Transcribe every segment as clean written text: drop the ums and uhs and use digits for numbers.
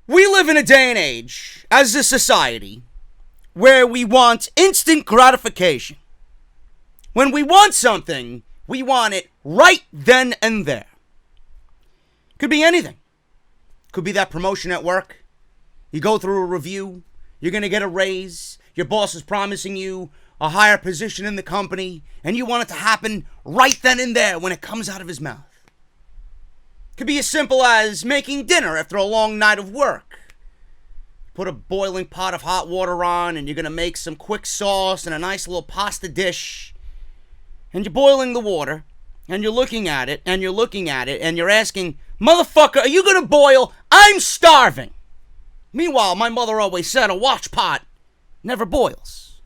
We live in a day and age, as a society, where we want instant gratification. When we want something, we want it right then and there. Could be anything. Could be that promotion at work. You go through a review, you're going to get a raise, your boss is promising you a higher position in the company, and you want it to happen right then and there when it comes out of his mouth. Could be as simple as making dinner after a long night of work. Put a boiling pot of hot water on, and you're going to make some quick sauce and a nice little pasta dish. And you're boiling the water, and you're looking at it, and you're asking, motherfucker, are you going to boil? I'm starving. Meanwhile, my mother always said a watch pot never boils.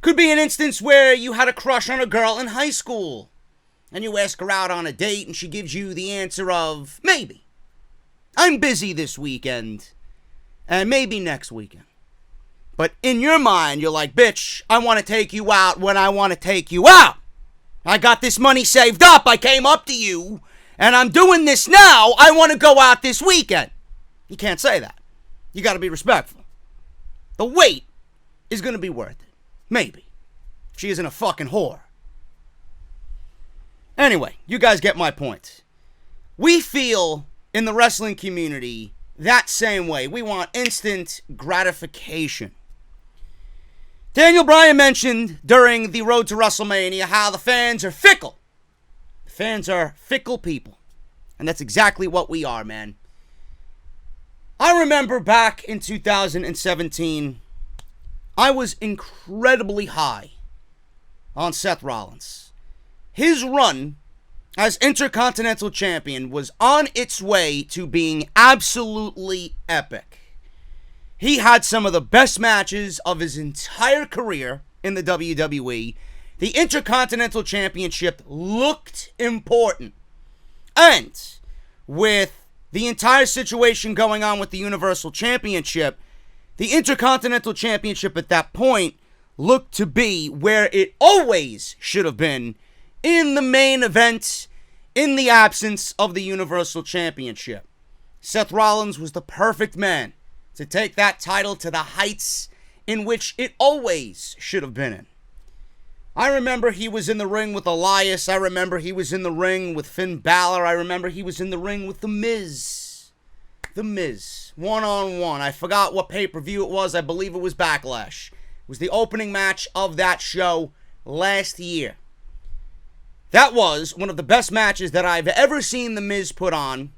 Could be an instance where you had a crush on a girl in high school, and you ask her out on a date, and she gives you the answer of, maybe. I'm busy this weekend, and maybe next weekend. But in your mind, you're like, bitch, I want to take you out when I want to take you out. I got this money saved up. I came up to you, and I'm doing this now. I want to go out this weekend. You can't say that. You got to be respectful. The wait is going to be worth it. Maybe. If she isn't a fucking whore. Anyway, you guys get my point. We feel in the wrestling community that same way. We want instant gratification. Daniel Bryan mentioned during the road to WrestleMania how the fans are fickle. The fans are fickle people. And that's exactly what we are, man. I remember back in 2017, I was incredibly high on Seth Rollins. His run as Intercontinental Champion was on its way to being absolutely epic. He had some of the best matches of his entire career in the WWE. The Intercontinental Championship looked important. And with the entire situation going on with the Universal Championship, the Intercontinental Championship at that point looked to be where it always should have been, in the main event, in the absence of the Universal Championship. Seth Rollins was the perfect man to take that title to the heights in which it always should have been in. I remember he was in the ring with Elias. I remember he was in the ring with Finn Balor. I remember he was in the ring with The Miz. The Miz. One-on-one. I forgot what pay-per-view it was. I believe it was Backlash. It was the opening match of that show last year. That was one of the best matches that I've ever seen The Miz put on.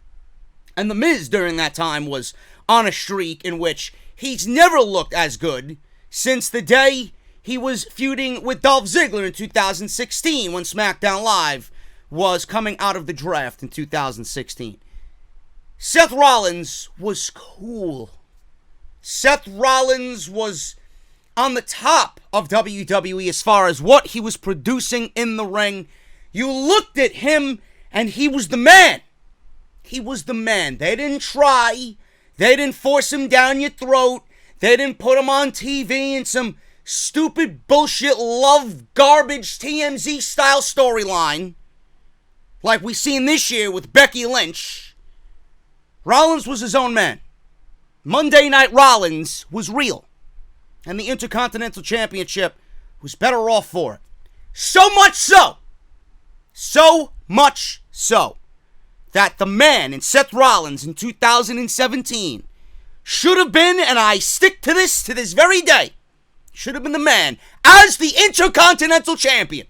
And The Miz during that time was on a streak in which he's never looked as good since the day he was feuding with Dolph Ziggler in 2016 when SmackDown Live was coming out of the draft in 2016. Seth Rollins was cool. Seth Rollins was on the top of WWE as far as what he was producing in the ring. You looked at him, and he was the man. He was the man. They didn't try. They didn't force him down your throat. They didn't put him on TV in some stupid bullshit love garbage TMZ style storyline like we seen this year with Becky Lynch. Rollins was his own man. Monday Night Rollins was real. And the Intercontinental Championship was better off for it. So much so, that the man in Seth Rollins in 2017 should have been, and I stick to this very day, should have been the man as the Intercontinental Champion.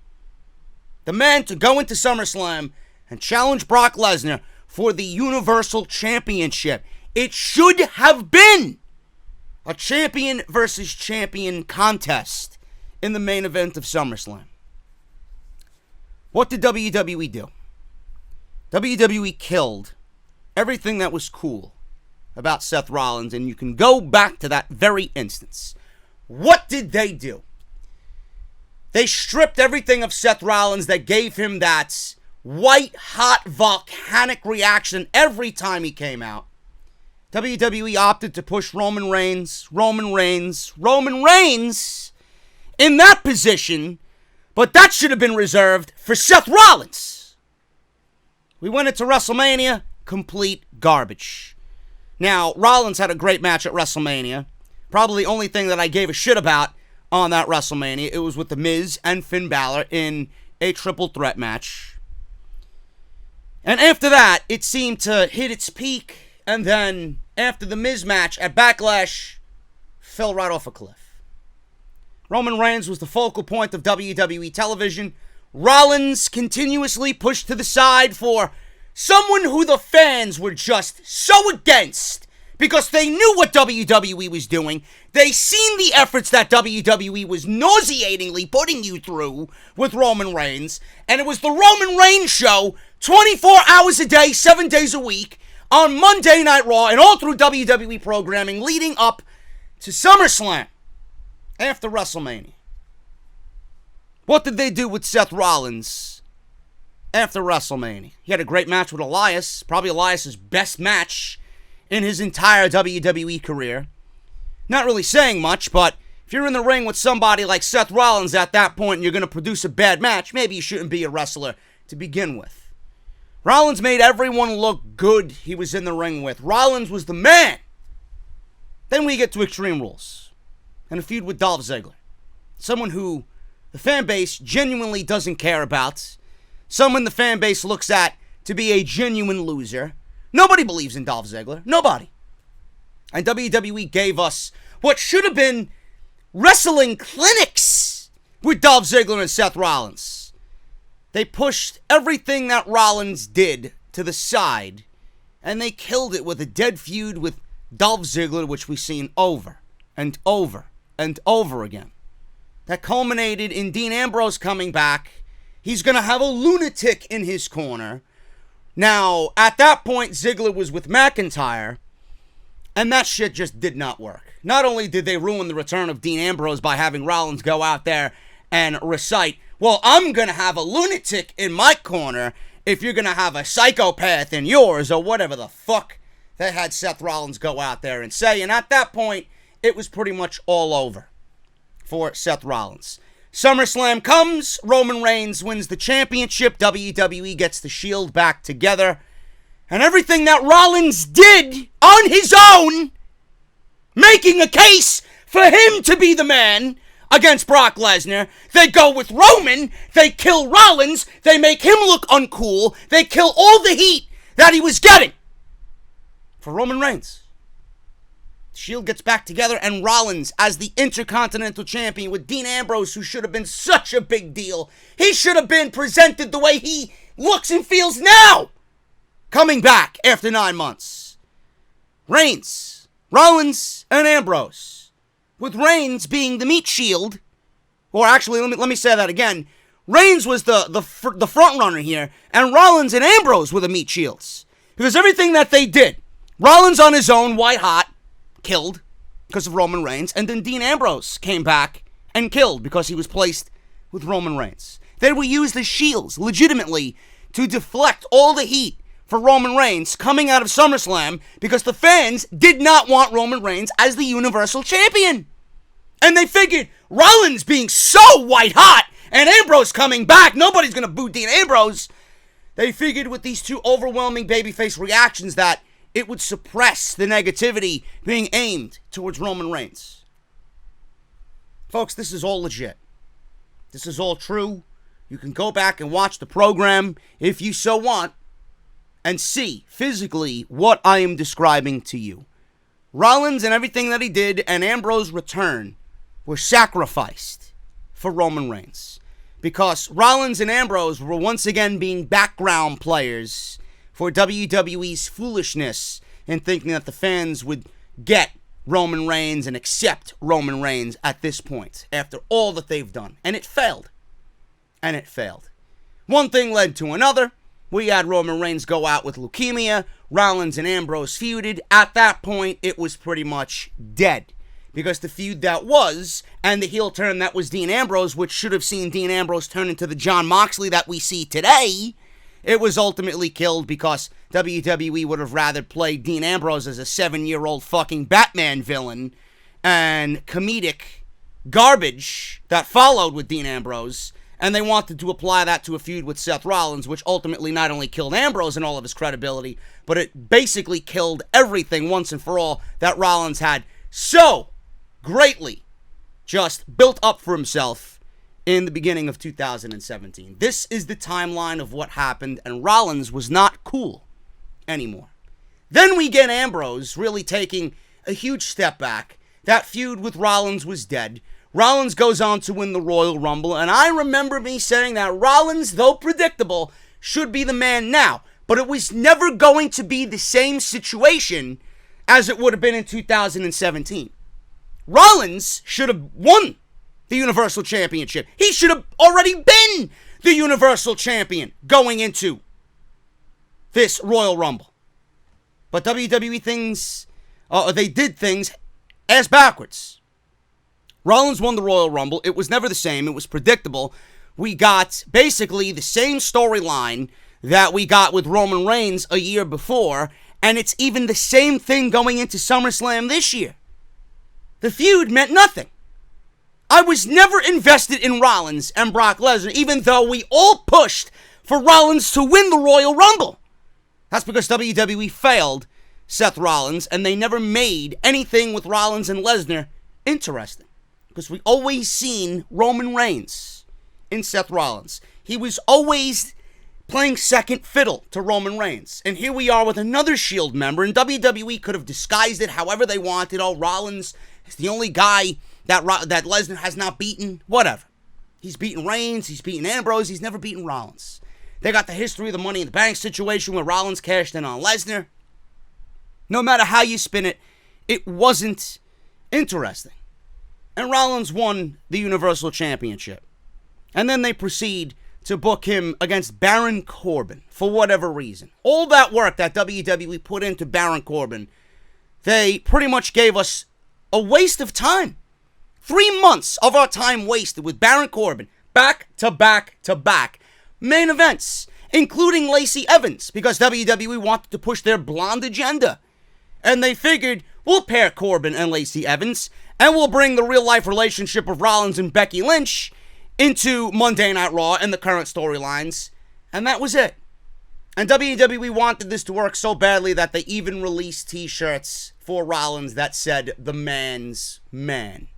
The man to go into SummerSlam and challenge Brock Lesnar for the Universal Championship. It should have been a champion versus champion contest in the main event of SummerSlam. What did WWE do? WWE killed everything that was cool about Seth Rollins, and you can go back to that very instance. What did they do? They stripped everything of Seth Rollins that gave him that white-hot volcanic reaction every time he came out. WWE opted to push Roman Reigns in that position, but that should have been reserved for Seth Rollins. We went into WrestleMania, complete garbage. Now, Rollins had a great match at WrestleMania. Probably the only thing that I gave a shit about on that WrestleMania. It was with The Miz and Finn Balor in a triple threat match. And after that, it seemed to hit its peak. And then, after the Miz match at Backlash, fell right off a cliff. Roman Reigns was the focal point of WWE television. Rollins continuously pushed to the side for someone who the fans were just so against because they knew what WWE was doing. They seen the efforts that WWE was nauseatingly putting you through with Roman Reigns. And it was the Roman Reigns show 24 hours a day, 7 days a week on Monday Night Raw and all through WWE programming leading up to Summerslam after WrestleMania. What did they do with Seth Rollins after WrestleMania? He had a great match with Elias, probably Elias' best match in his entire WWE career. Not really saying much, but if you're in the ring with somebody like Seth Rollins at that point and you're going to produce a bad match, maybe you shouldn't be a wrestler to begin with. Rollins made everyone look good he was in the ring with. Rollins was the man. Then we get to Extreme Rules and a feud with Dolph Ziggler. Someone who the fan base genuinely doesn't care about. Someone the fan base looks at to be a genuine loser. Nobody believes in Dolph Ziggler. Nobody. And WWE gave us what should have been wrestling clinics with Dolph Ziggler and Seth Rollins. They pushed everything that Rollins did to the side, and they killed it with a dead feud with Dolph Ziggler, which we've seen over and over and over again. That culminated in Dean Ambrose coming back. He's going to have a lunatic in his corner. Now, at that point, Ziggler was with McIntyre, and that shit just did not work. Not only did they ruin the return of Dean Ambrose by having Rollins go out there and recite, well, I'm going to have a lunatic in my corner if you're going to have a psychopath in yours, or whatever the fuck they had Seth Rollins go out there and say. And at that point, it was pretty much all over for Seth Rollins. SummerSlam comes, Roman Reigns wins the championship, WWE gets the Shield back together, and everything that Rollins did on his own, making a case for him to be the man against Brock Lesnar, they go with Roman, they kill Rollins, they make him look uncool, they kill all the heat that he was getting for Roman Reigns. Shield gets back together, and Rollins as the Intercontinental Champion with Dean Ambrose, who should have been such a big deal. He should have been presented the way he looks and feels now, coming back after 9 months. Reigns, Rollins, and Ambrose, with Reigns being the meat shield. Or actually, let me say that again. Reigns was the front runner here, and Rollins and Ambrose were the meat shields. Because everything that they did, Rollins on his own, white hot, killed because of Roman Reigns, and then Dean Ambrose came back and killed because he was placed with Roman Reigns. They were used as shields, legitimately, to deflect all the heat for Roman Reigns coming out of SummerSlam because the fans did not want Roman Reigns as the Universal Champion. And they figured, Rollins being so white hot and Ambrose coming back, nobody's going to boo Dean Ambrose. They figured with these two overwhelming babyface reactions that it would suppress the negativity being aimed towards Roman Reigns. Folks, this is all legit. This is all true. You can go back and watch the program if you so want and see physically what I am describing to you. Rollins and everything that he did and Ambrose's return were sacrificed for Roman Reigns because Rollins and Ambrose were once again being background players for WWE's foolishness in thinking that the fans would get Roman Reigns and accept Roman Reigns at this point, after all that they've done. And it failed. And it failed. One thing led to another. We had Roman Reigns go out with leukemia. Rollins and Ambrose feuded. At that point, it was pretty much dead. Because the feud that was, and the heel turn that was Dean Ambrose, which should have seen Dean Ambrose turn into the Jon Moxley that we see today, it was ultimately killed because WWE would have rather played Dean Ambrose as a 7-year-old fucking Batman villain, and comedic garbage that followed with Dean Ambrose, And they wanted to apply that to a feud with Seth Rollins, which ultimately not only killed Ambrose and all of his credibility, but it basically killed everything once and for all that Rollins had so greatly just built up for himself in the beginning of 2017. This is the timeline of what happened, and Rollins was not cool anymore. Then we get Ambrose really taking a huge step back. That feud with Rollins was dead. Rollins goes on to win the Royal Rumble, and I remember me saying that Rollins, though predictable, should be the man now. But it was never going to be the same situation as it would have been in 2017. Rollins should have won the Universal Championship. He should have already been the Universal Champion going into this Royal Rumble. But WWE they did things ass backwards. Rollins won the Royal Rumble. It was never the same. It was predictable. We got basically the same storyline that we got with Roman Reigns a year before, and it's even the same thing going into SummerSlam this year. The feud meant nothing. I was never invested in Rollins and Brock Lesnar, even though we all pushed for Rollins to win the Royal Rumble. That's because WWE failed Seth Rollins, and they never made anything with Rollins and Lesnar interesting. Because we always seen Roman Reigns in Seth Rollins. He was always playing second fiddle to Roman Reigns. And here we are with another Shield member, and WWE could have disguised it however they wanted. Oh, Rollins is the only guy that Lesnar has not beaten. Whatever. He's beaten Reigns, he's beaten Ambrose, he's never beaten Rollins. They got the history of the Money in the Bank situation where Rollins cashed in on Lesnar. No matter how you spin it, it wasn't interesting. And Rollins won the Universal Championship. And then they proceed to book him against Baron Corbin for whatever reason. All that work that WWE put into Baron Corbin, they pretty much gave us a waste of time. 3 months of our time wasted with Baron Corbin, back to back to back. Main events, including Lacey Evans, because WWE wanted to push their blonde agenda. And they figured, we'll pair Corbin and Lacey Evans, and we'll bring the real-life relationship of Rollins and Becky Lynch into Monday Night Raw and the current storylines. And that was it. And WWE wanted this to work so badly that they even released t-shirts for Rollins that said, "The Man's Man."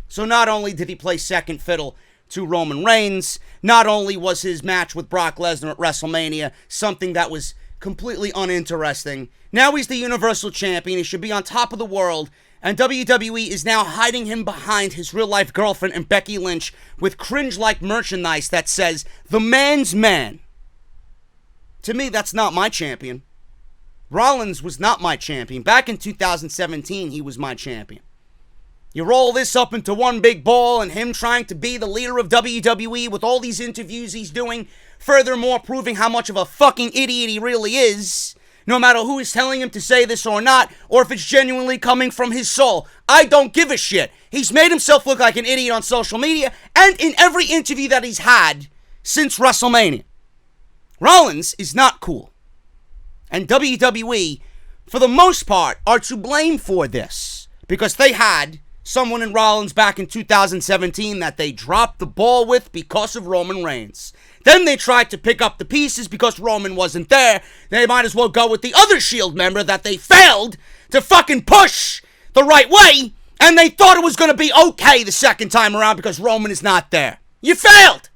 So not only did he play second fiddle to Roman Reigns, not only was his match with Brock Lesnar at WrestleMania something that was completely uninteresting, now he's the Universal Champion, he should be on top of the world, and WWE is now hiding him behind his real-life girlfriend and Becky Lynch with cringe-like merchandise that says, "The Man's Man." To me, that's not my champion. Rollins was not my champion. Back in 2017, he was my champion. You roll this up into one big ball and him trying to be the leader of WWE with all these interviews he's doing, furthermore proving how much of a fucking idiot he really is, no matter who is telling him to say this or not, or if it's genuinely coming from his soul. I don't give a shit. He's made himself look like an idiot on social media and in every interview that he's had since WrestleMania. Rollins is not cool. And WWE, for the most part, are to blame for this, because they had someone in Rollins back in 2017 that they dropped the ball with because of Roman Reigns. Then they tried to pick up the pieces because Roman wasn't there. They might as well go with the other Shield member that they failed to fucking push the right way, and they thought it was going to be okay the second time around because Roman is not there. You failed.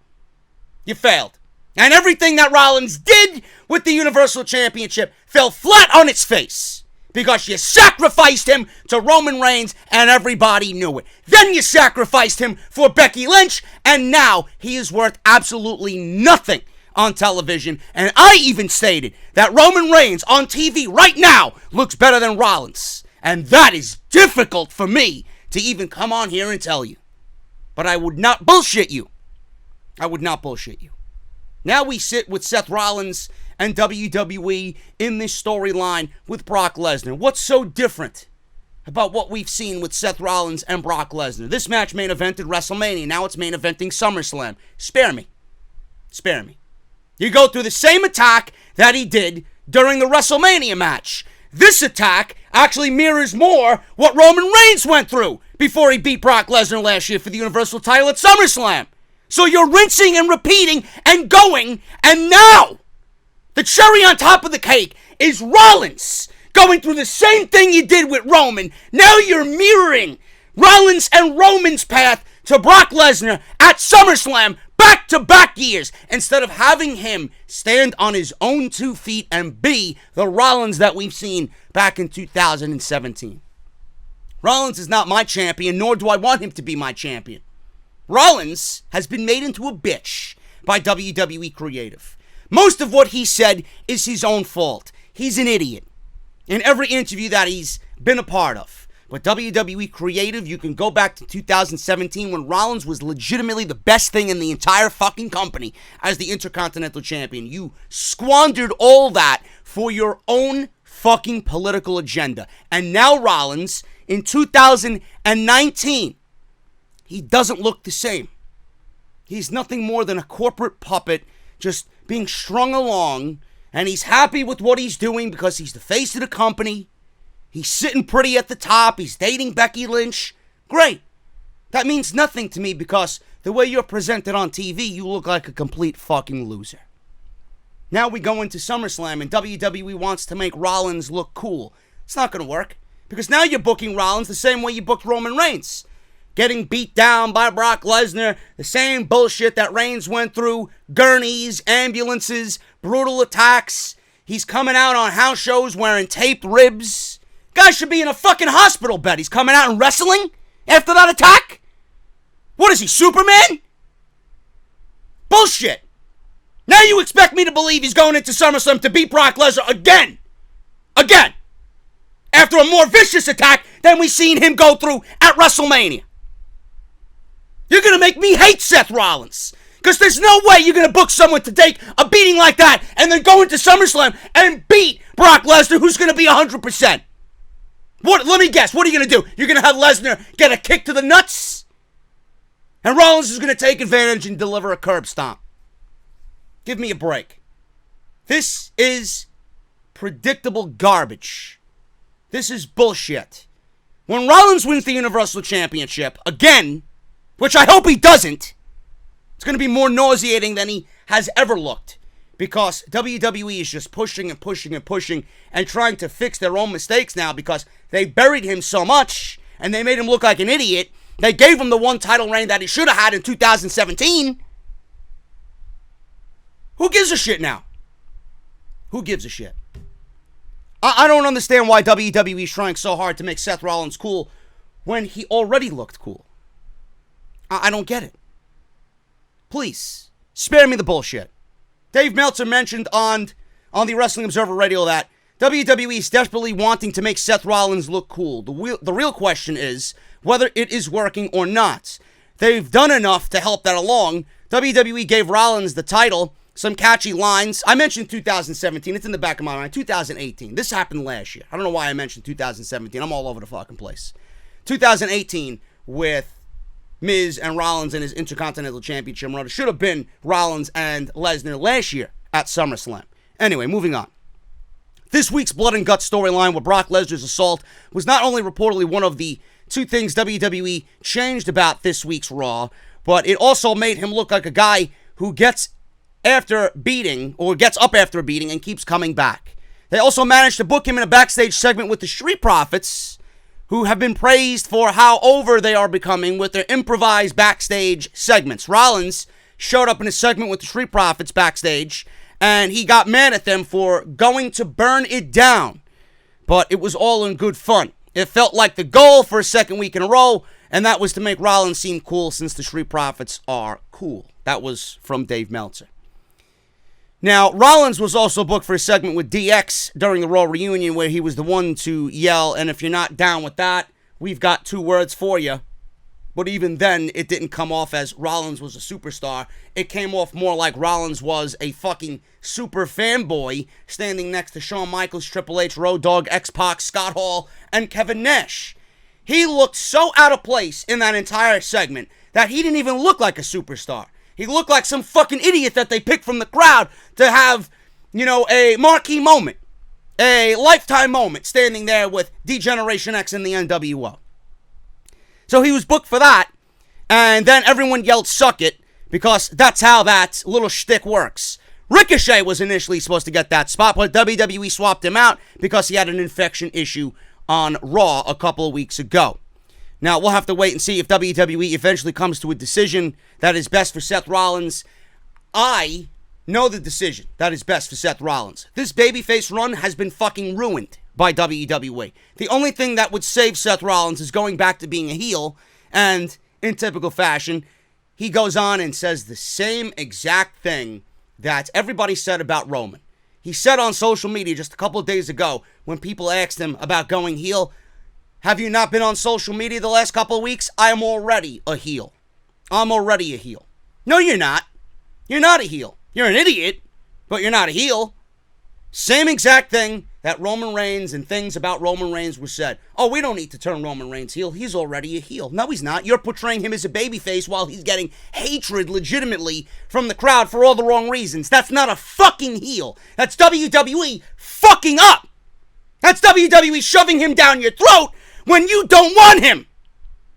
You failed. And everything that Rollins did with the Universal Championship fell flat on its face. Because you sacrificed him to Roman Reigns and everybody knew it. Then you sacrificed him for Becky Lynch, and now he is worth absolutely nothing on television. And I even stated that Roman Reigns on TV right now looks better than Rollins. And that is difficult for me to even come on here and tell you. But I would not bullshit you. I would not bullshit you. Now we sit with Seth Rollins and WWE in this storyline with Brock Lesnar. What's so different about what we've seen with Seth Rollins and Brock Lesnar? This match main evented WrestleMania. Now it's main eventing SummerSlam. Spare me. Spare me. You go through the same attack that he did during the WrestleMania match. This attack actually mirrors more what Roman Reigns went through before he beat Brock Lesnar last year for the Universal title at SummerSlam. So you're rinsing and repeating and going, and now the cherry on top of the cake is Rollins going through the same thing you did with Roman. Now you're mirroring Rollins and Roman's path to Brock Lesnar at SummerSlam back-to-back years, instead of having him stand on his own 2 feet and be the Rollins that we've seen back in 2017. Rollins is not my champion, nor do I want him to be my champion. Rollins has been made into a bitch by WWE Creative. Most of what he said is his own fault. He's an idiot in every interview that he's been a part of. But WWE Creative, you can go back to 2017 when Rollins was legitimately the best thing in the entire fucking company as the Intercontinental Champion. You squandered all that for your own fucking political agenda. And now Rollins, in 2019, he doesn't look the same. He's nothing more than a corporate puppet just being strung along, and he's happy with what he's doing because he's the face of the company. He's sitting pretty at the top. He's dating Becky Lynch. Great. That means nothing to me because the way you're presented on TV, you look like a complete fucking loser. Now we go into SummerSlam and WWE wants to make Rollins look cool. It's not going to work because now you're booking Rollins the same way you booked Roman Reigns. Getting beat down by Brock Lesnar, the same bullshit that Reigns went through, gurneys, ambulances, brutal attacks. He's coming out on house shows wearing taped ribs. Guy should be in a fucking hospital bed. He's coming out and wrestling after that attack? What is he, Superman? Bullshit. Now you expect me to believe he's going into SummerSlam to beat Brock Lesnar again. Again. After a more vicious attack than we've seen him go through at WrestleMania. You're going to make me hate Seth Rollins. Because there's no way you're going to book someone to take a beating like that and then go into SummerSlam and beat Brock Lesnar, who's going to be 100%. What? Let me guess. What are you going to do? You're going to have Lesnar get a kick to the nuts? And Rollins is going to take advantage and deliver a curb stomp. Give me a break. This is predictable garbage. This is bullshit. When Rollins wins the Universal Championship, again, which I hope he doesn't, it's going to be more nauseating than he has ever looked. Because WWE is just pushing and pushing and pushing and trying to fix their own mistakes now because they buried him so much and they made him look like an idiot. They gave him the one title reign that he should have had in 2017. Who gives a shit now? Who gives a shit? I don't understand why WWE is trying so hard to make Seth Rollins cool when he already looked cool. I don't get it. Please, spare me the bullshit. Dave Meltzer mentioned on the Wrestling Observer Radio that WWE is desperately wanting to make Seth Rollins look cool. The real question is whether it is working or not. They've done enough to help that along. WWE gave Rollins the title, some catchy lines. I mentioned 2017. It's in the back of my mind. 2018. This happened last year. I don't know why I mentioned 2017. I'm all over the fucking place. 2018 with Miz and Rollins in his Intercontinental Championship run. It should have been Rollins and Lesnar last year at SummerSlam. Anyway, moving on. This week's Blood and Guts storyline with Brock Lesnar's assault was not only reportedly one of the 2 things WWE changed about this week's Raw, but it also made him look like a guy who gets up after a beating and keeps coming back. They also managed to book him in a backstage segment with the Street Profits, who have been praised for how over they are becoming with their improvised backstage segments. Rollins showed up in a segment with the Street Profits backstage, and he got mad at them for going to burn it down. But it was all in good fun. It felt like the goal for a second week in a row, and that was to make Rollins seem cool since the Street Profits are cool. That was from Dave Meltzer. Now, Rollins was also booked for a segment with DX during the Raw reunion where he was the one to yell, and if you're not down with that, we've got 2 words for you. But even then, it didn't come off as Rollins was a superstar. It came off more like Rollins was a fucking super fanboy standing next to Shawn Michaels, Triple H, Road Dogg, X-Pac, Scott Hall, and Kevin Nash. He looked so out of place in that entire segment that he didn't even look like a superstar. He looked like some fucking idiot that they picked from the crowd to have, a marquee moment. A lifetime moment standing there with D-Generation X and the NWO. So he was booked for that. And then everyone yelled, "Suck it," because that's how that little shtick works. Ricochet was initially supposed to get that spot, but WWE swapped him out because he had an infection issue on Raw a couple of weeks ago. Now, we'll have to wait and see if WWE eventually comes to a decision that is best for Seth Rollins. I know the decision that is best for Seth Rollins. This babyface run has been fucking ruined by WWE. The only thing that would save Seth Rollins is going back to being a heel, and in typical fashion, he goes on and says the same exact thing that everybody said about Roman. He said on social media just a couple of days ago when people asked him about going heel, have you not been on social media the last couple of weeks? I am already a heel. I'm already a heel. No, you're not. You're not a heel. You're an idiot, but you're not a heel. Same exact thing that Roman Reigns and things about Roman Reigns were said. Oh, we don't need to turn Roman Reigns heel. He's already a heel. No, he's not. You're portraying him as a babyface while he's getting hatred legitimately from the crowd for all the wrong reasons. That's not a fucking heel. That's WWE fucking up. That's WWE shoving him down your throat when you don't want him.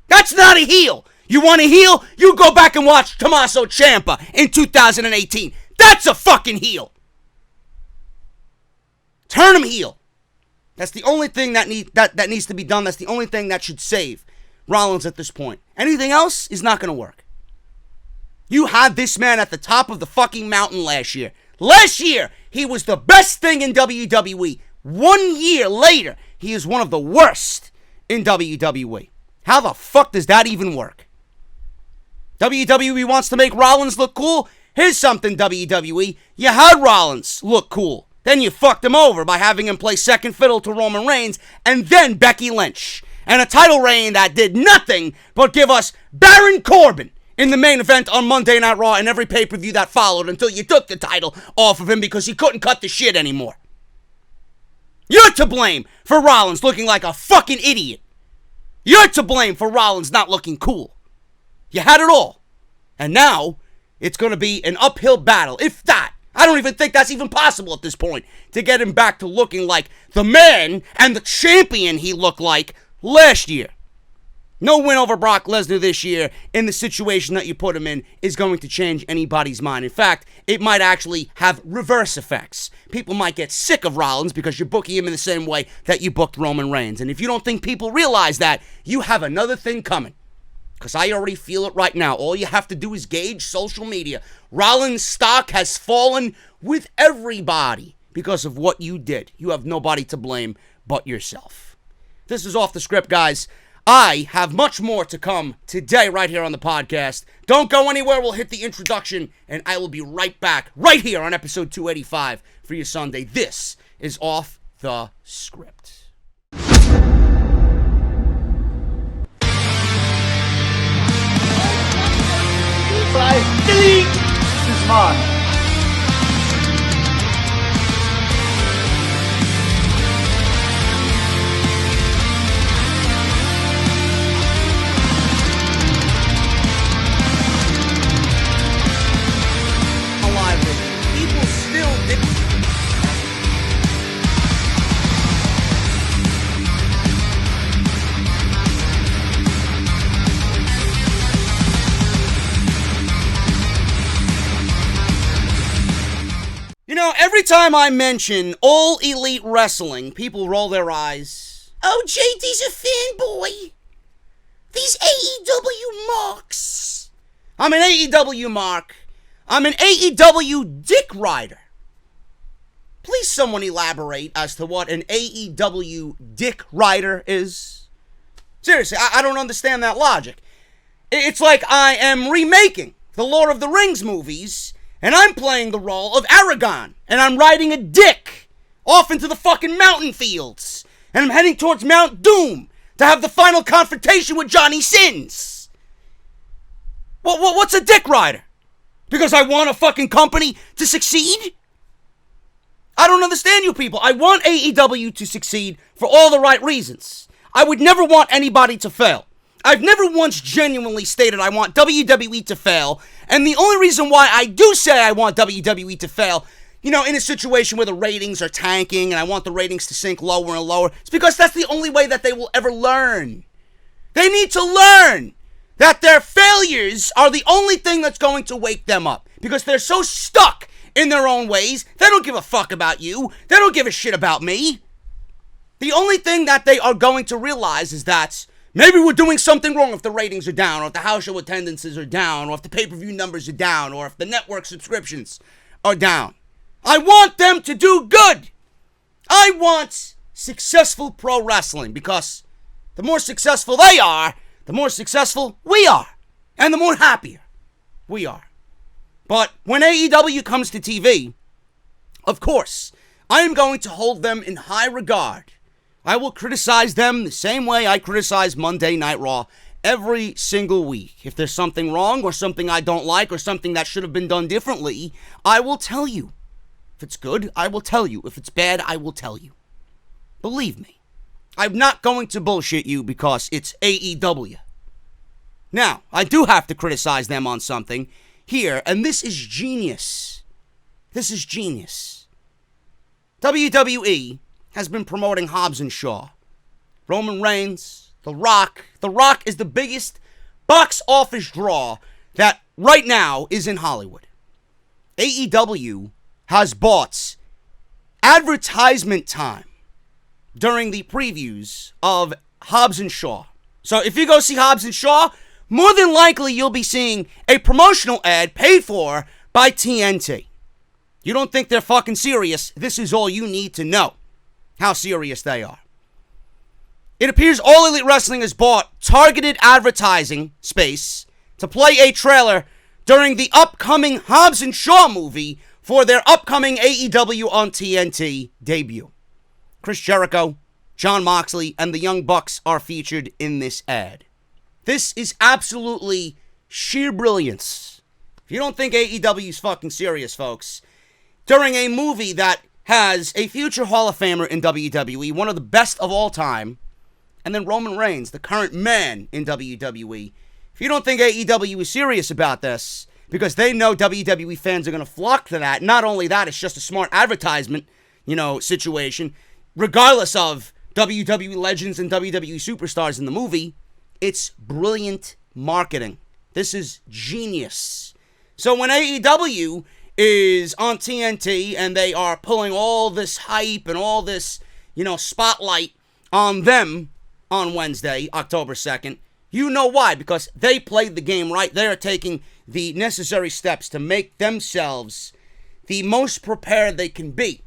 That's not a heel. You want a heel? You go back and watch Tommaso Ciampa in 2018. That's a fucking heel. Turn him heel. That's the only thing that needs to be done. That's the only thing that should save Rollins at this point. Anything else is not going to work. You had this man at the top of the fucking mountain last year. Last year, he was the best thing in WWE. 1 year later, he is one of the worst in WWE. How the fuck does that even work? WWE wants to make Rollins look cool? Here's something, WWE. You had Rollins look cool. Then you fucked him over by having him play second fiddle to Roman Reigns and then Becky Lynch. And a title reign that did nothing but give us Baron Corbin in the main event on Monday Night Raw and every pay-per-view that followed until you took the title off of him because he couldn't cut the shit anymore. You're to blame for Rollins looking like a fucking idiot. You're to blame for Rollins not looking cool. You had it all. And now, it's going to be an uphill battle, if that. I don't even think that's even possible at this point, to get him back to looking like the man and the champion he looked like last year. No win over Brock Lesnar this year in the situation that you put him in is going to change anybody's mind. In fact, it might actually have reverse effects. People might get sick of Rollins because you're booking him in the same way that you booked Roman Reigns. And if you don't think people realize that, you have another thing coming. Because I already feel it right now. All you have to do is gauge social media. Rollins' stock has fallen with everybody because of what you did. You have nobody to blame but yourself. This is Off the Script, guys. I have much more to come today right here on the podcast. Don't go anywhere. We'll hit the introduction, and I will be right back right here on episode 285 for your Sunday. This is Off the Script. 5, delete! This is mine. Alive with it. People still did. You know, every time I mention All Elite Wrestling, people roll their eyes. Oh, JD's a fanboy. These AEW marks. I'm an AEW mark. I'm an AEW dick rider. Please someone elaborate as to what an AEW dick rider is. Seriously, I don't understand that logic. It's like I am remaking the Lord of the Rings movies, and I'm playing the role of Aragorn, and I'm riding a dick off into the fucking mountain fields, and I'm heading towards Mount Doom to have the final confrontation with Johnny Sins. What's a dick rider? Because I want a fucking company to succeed? I don't understand you people. I want AEW to succeed for all the right reasons. I would never want anybody to fail. I've never once genuinely stated I want WWE to fail, and the only reason why I do say I want WWE to fail, you know, in a situation where the ratings are tanking and I want the ratings to sink lower and lower, it's because that's the only way that they will ever learn. They need to learn that their failures are the only thing that's going to wake them up. Because they're so stuck in their own ways, they don't give a fuck about you. They don't give a shit about me. The only thing that they are going to realize is that maybe we're doing something wrong if the ratings are down, or if the house show attendances are down, or if the pay-per-view numbers are down, or if the network subscriptions are down. I want them to do good. I want successful pro wrestling, because the more successful they are, the more successful we are, and the more happier we are. But when AEW comes to TV, of course, I am going to hold them in high regard. I will criticize them the same way I criticize Monday Night Raw every single week. If there's something wrong or something I don't like or something that should have been done differently, I will tell you. If it's good, I will tell you. If it's bad, I will tell you. Believe me. I'm not going to bullshit you because it's AEW. Now, I do have to criticize them on something here, and this is genius. This is genius. WWE has been promoting Hobbes and Shaw. Roman Reigns, The Rock. The Rock is the biggest box office draw that right now is in Hollywood. AEW has bought advertisement time during the previews of Hobbes and Shaw. So if you go see Hobbes and Shaw, more than likely you'll be seeing a promotional ad paid for by TNT. You don't think they're fucking serious? This is all you need to know. How serious they are. It appears All Elite Wrestling has bought targeted advertising space to play a trailer during the upcoming Hobbes and Shaw movie for their upcoming AEW on TNT debut. Chris Jericho, Jon Moxley, and the Young Bucks are featured in this ad. This is absolutely sheer brilliance. If you don't think AEW is fucking serious, folks, during a movie that has a future Hall of Famer in WWE, one of the best of all time, and then Roman Reigns, the current man in WWE. If you don't think AEW is serious about this, because they know WWE fans are going to flock to that, not only that, it's just a smart advertisement, situation, regardless of WWE legends and WWE superstars in the movie, it's brilliant marketing. This is genius. So when AEW is on TNT and they are pulling all this hype and all this, spotlight on them on Wednesday, October 2nd, you know why, because they played the game right. They are taking the necessary steps to make themselves the most prepared they can be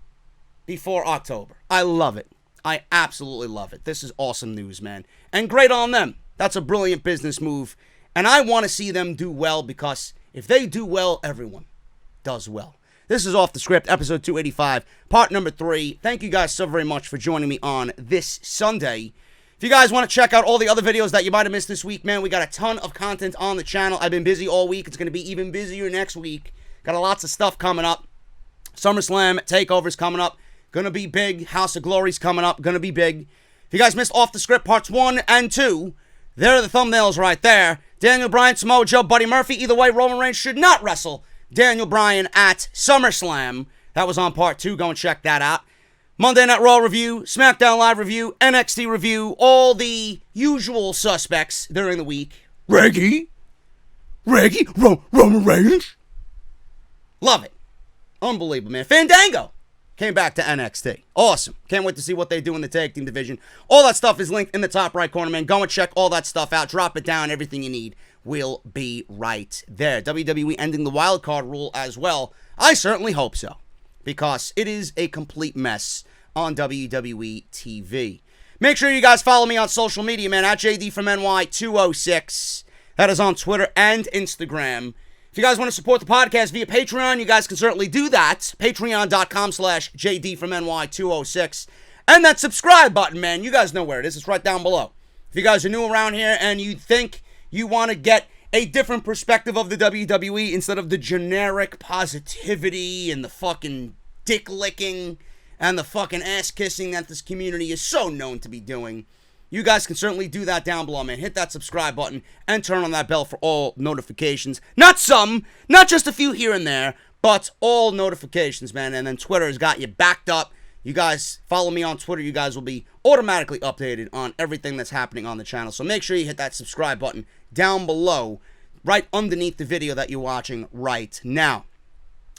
before October. I love it. I absolutely love it. This is awesome news, man. And great on them. That's a brilliant business move. And I want to see them do well, because if they do well, everyone does well. This is Off the Script, episode 285, part number 3. Thank you guys so very much for joining me on this Sunday. If you guys want to check out all the other videos that you might have missed this week, man, we got a ton of content on the channel. I've been busy all week. It's going to be even busier next week. Got lots of stuff coming up. Summerslam takeovers coming up. Going to be big. House of Glory's coming up. Going to be big. If you guys missed Off the Script parts 1 and 2, there are the thumbnails right there. Daniel Bryan, Samoa Joe, Buddy Murphy. Either way, Roman Reigns should not wrestle Daniel Bryan at Summerslam. That was on part 2. Go and check that out. Monday Night Raw review, SmackDown Live review, NXT review, all the usual suspects during the week. Roman Reigns. Love it. Unbelievable, man. Fandango came back to NXT. Awesome. Can't wait to see what they do in the tag team division. All that stuff is linked in the top right corner, man. Go and check all that stuff out. Drop it down. Everything you need will be right there. WWE ending the wild card rule as well. I certainly hope so, because it is a complete mess on WWE TV. Make sure you guys follow me on social media, man, at JD from NY206. That is on Twitter and Instagram. If you guys want to support the podcast via Patreon, you guys can certainly do that. Patreon.com/JD from NY206. And that subscribe button, man, you guys know where it is. It's right down below. If you guys are new around here and you think you want to get a different perspective of the WWE instead of the generic positivity and the fucking dick licking and the fucking ass kissing that this community is so known to be doing, you guys can certainly do that down below, man. Hit that subscribe button and turn on that bell for all notifications. Not some, not just a few here and there, but all notifications, man. And then Twitter has got you backed up. You guys follow me on Twitter. You guys will be automatically updated on everything that's happening on the channel. So make sure you hit that subscribe button down below, right underneath the video that you're watching right now.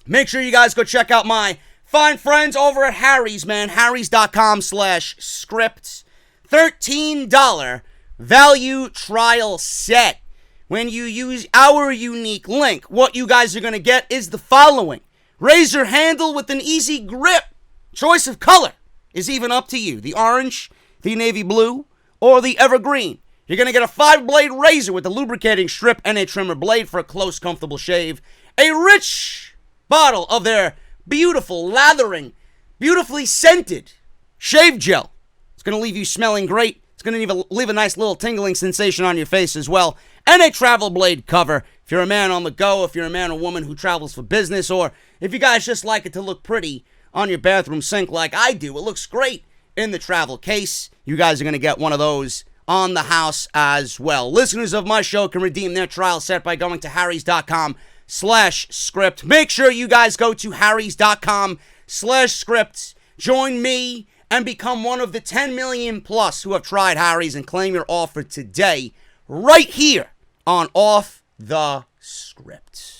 Make sure you guys go check out my fine friends over at Harry's, man. Harrys.com/script. $13 value trial set. When you use our unique link, what you guys are going to get is the following. Razor handle with an easy grip. Choice of color is even up to you. The orange, the navy blue, or the evergreen. You're going to get a 5-blade razor with a lubricating strip and a trimmer blade for a close, comfortable shave. A rich bottle of their beautiful, lathering, beautifully scented shave gel. It's going to leave you smelling great. It's going to leave a nice little tingling sensation on your face as well. And a travel blade cover. If you're a man on the go, if you're a man or woman who travels for business, or if you guys just like it to look pretty on your bathroom sink like I do, it looks great in the travel case. You guys are going to get one of those on the house as well. Listeners of my show can redeem their trial set by going to harrys.com/script. Make sure you guys go to harrys.com/script. Join me and become one of the 10 million plus who have tried Harry's and claim your offer today right here on Off the Script.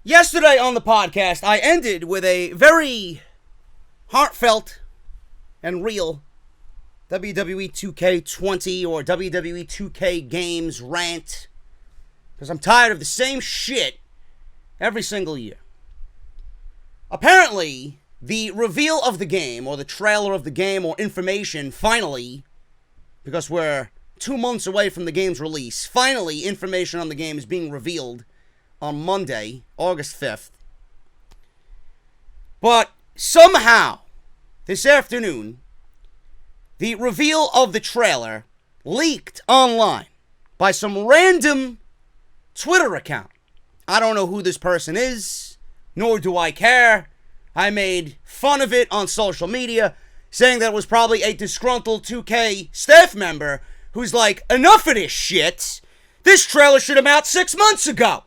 Yesterday on the podcast, I ended with a very heartfelt and real WWE 2K20 or WWE 2K games rant, because I'm tired of the same shit every single year. Apparently, the reveal of the game, or the trailer of the game, or information, finally, because we're 2 months away from the game's release, finally information on the game is being revealed on Monday, August 5th. But somehow, this afternoon, the reveal of the trailer leaked online by some random Twitter account. I don't know who this person is, nor do I care. I made fun of it on social media, saying that it was probably a disgruntled 2K staff member who's like, enough of this shit. This trailer should have been out 6 months ago.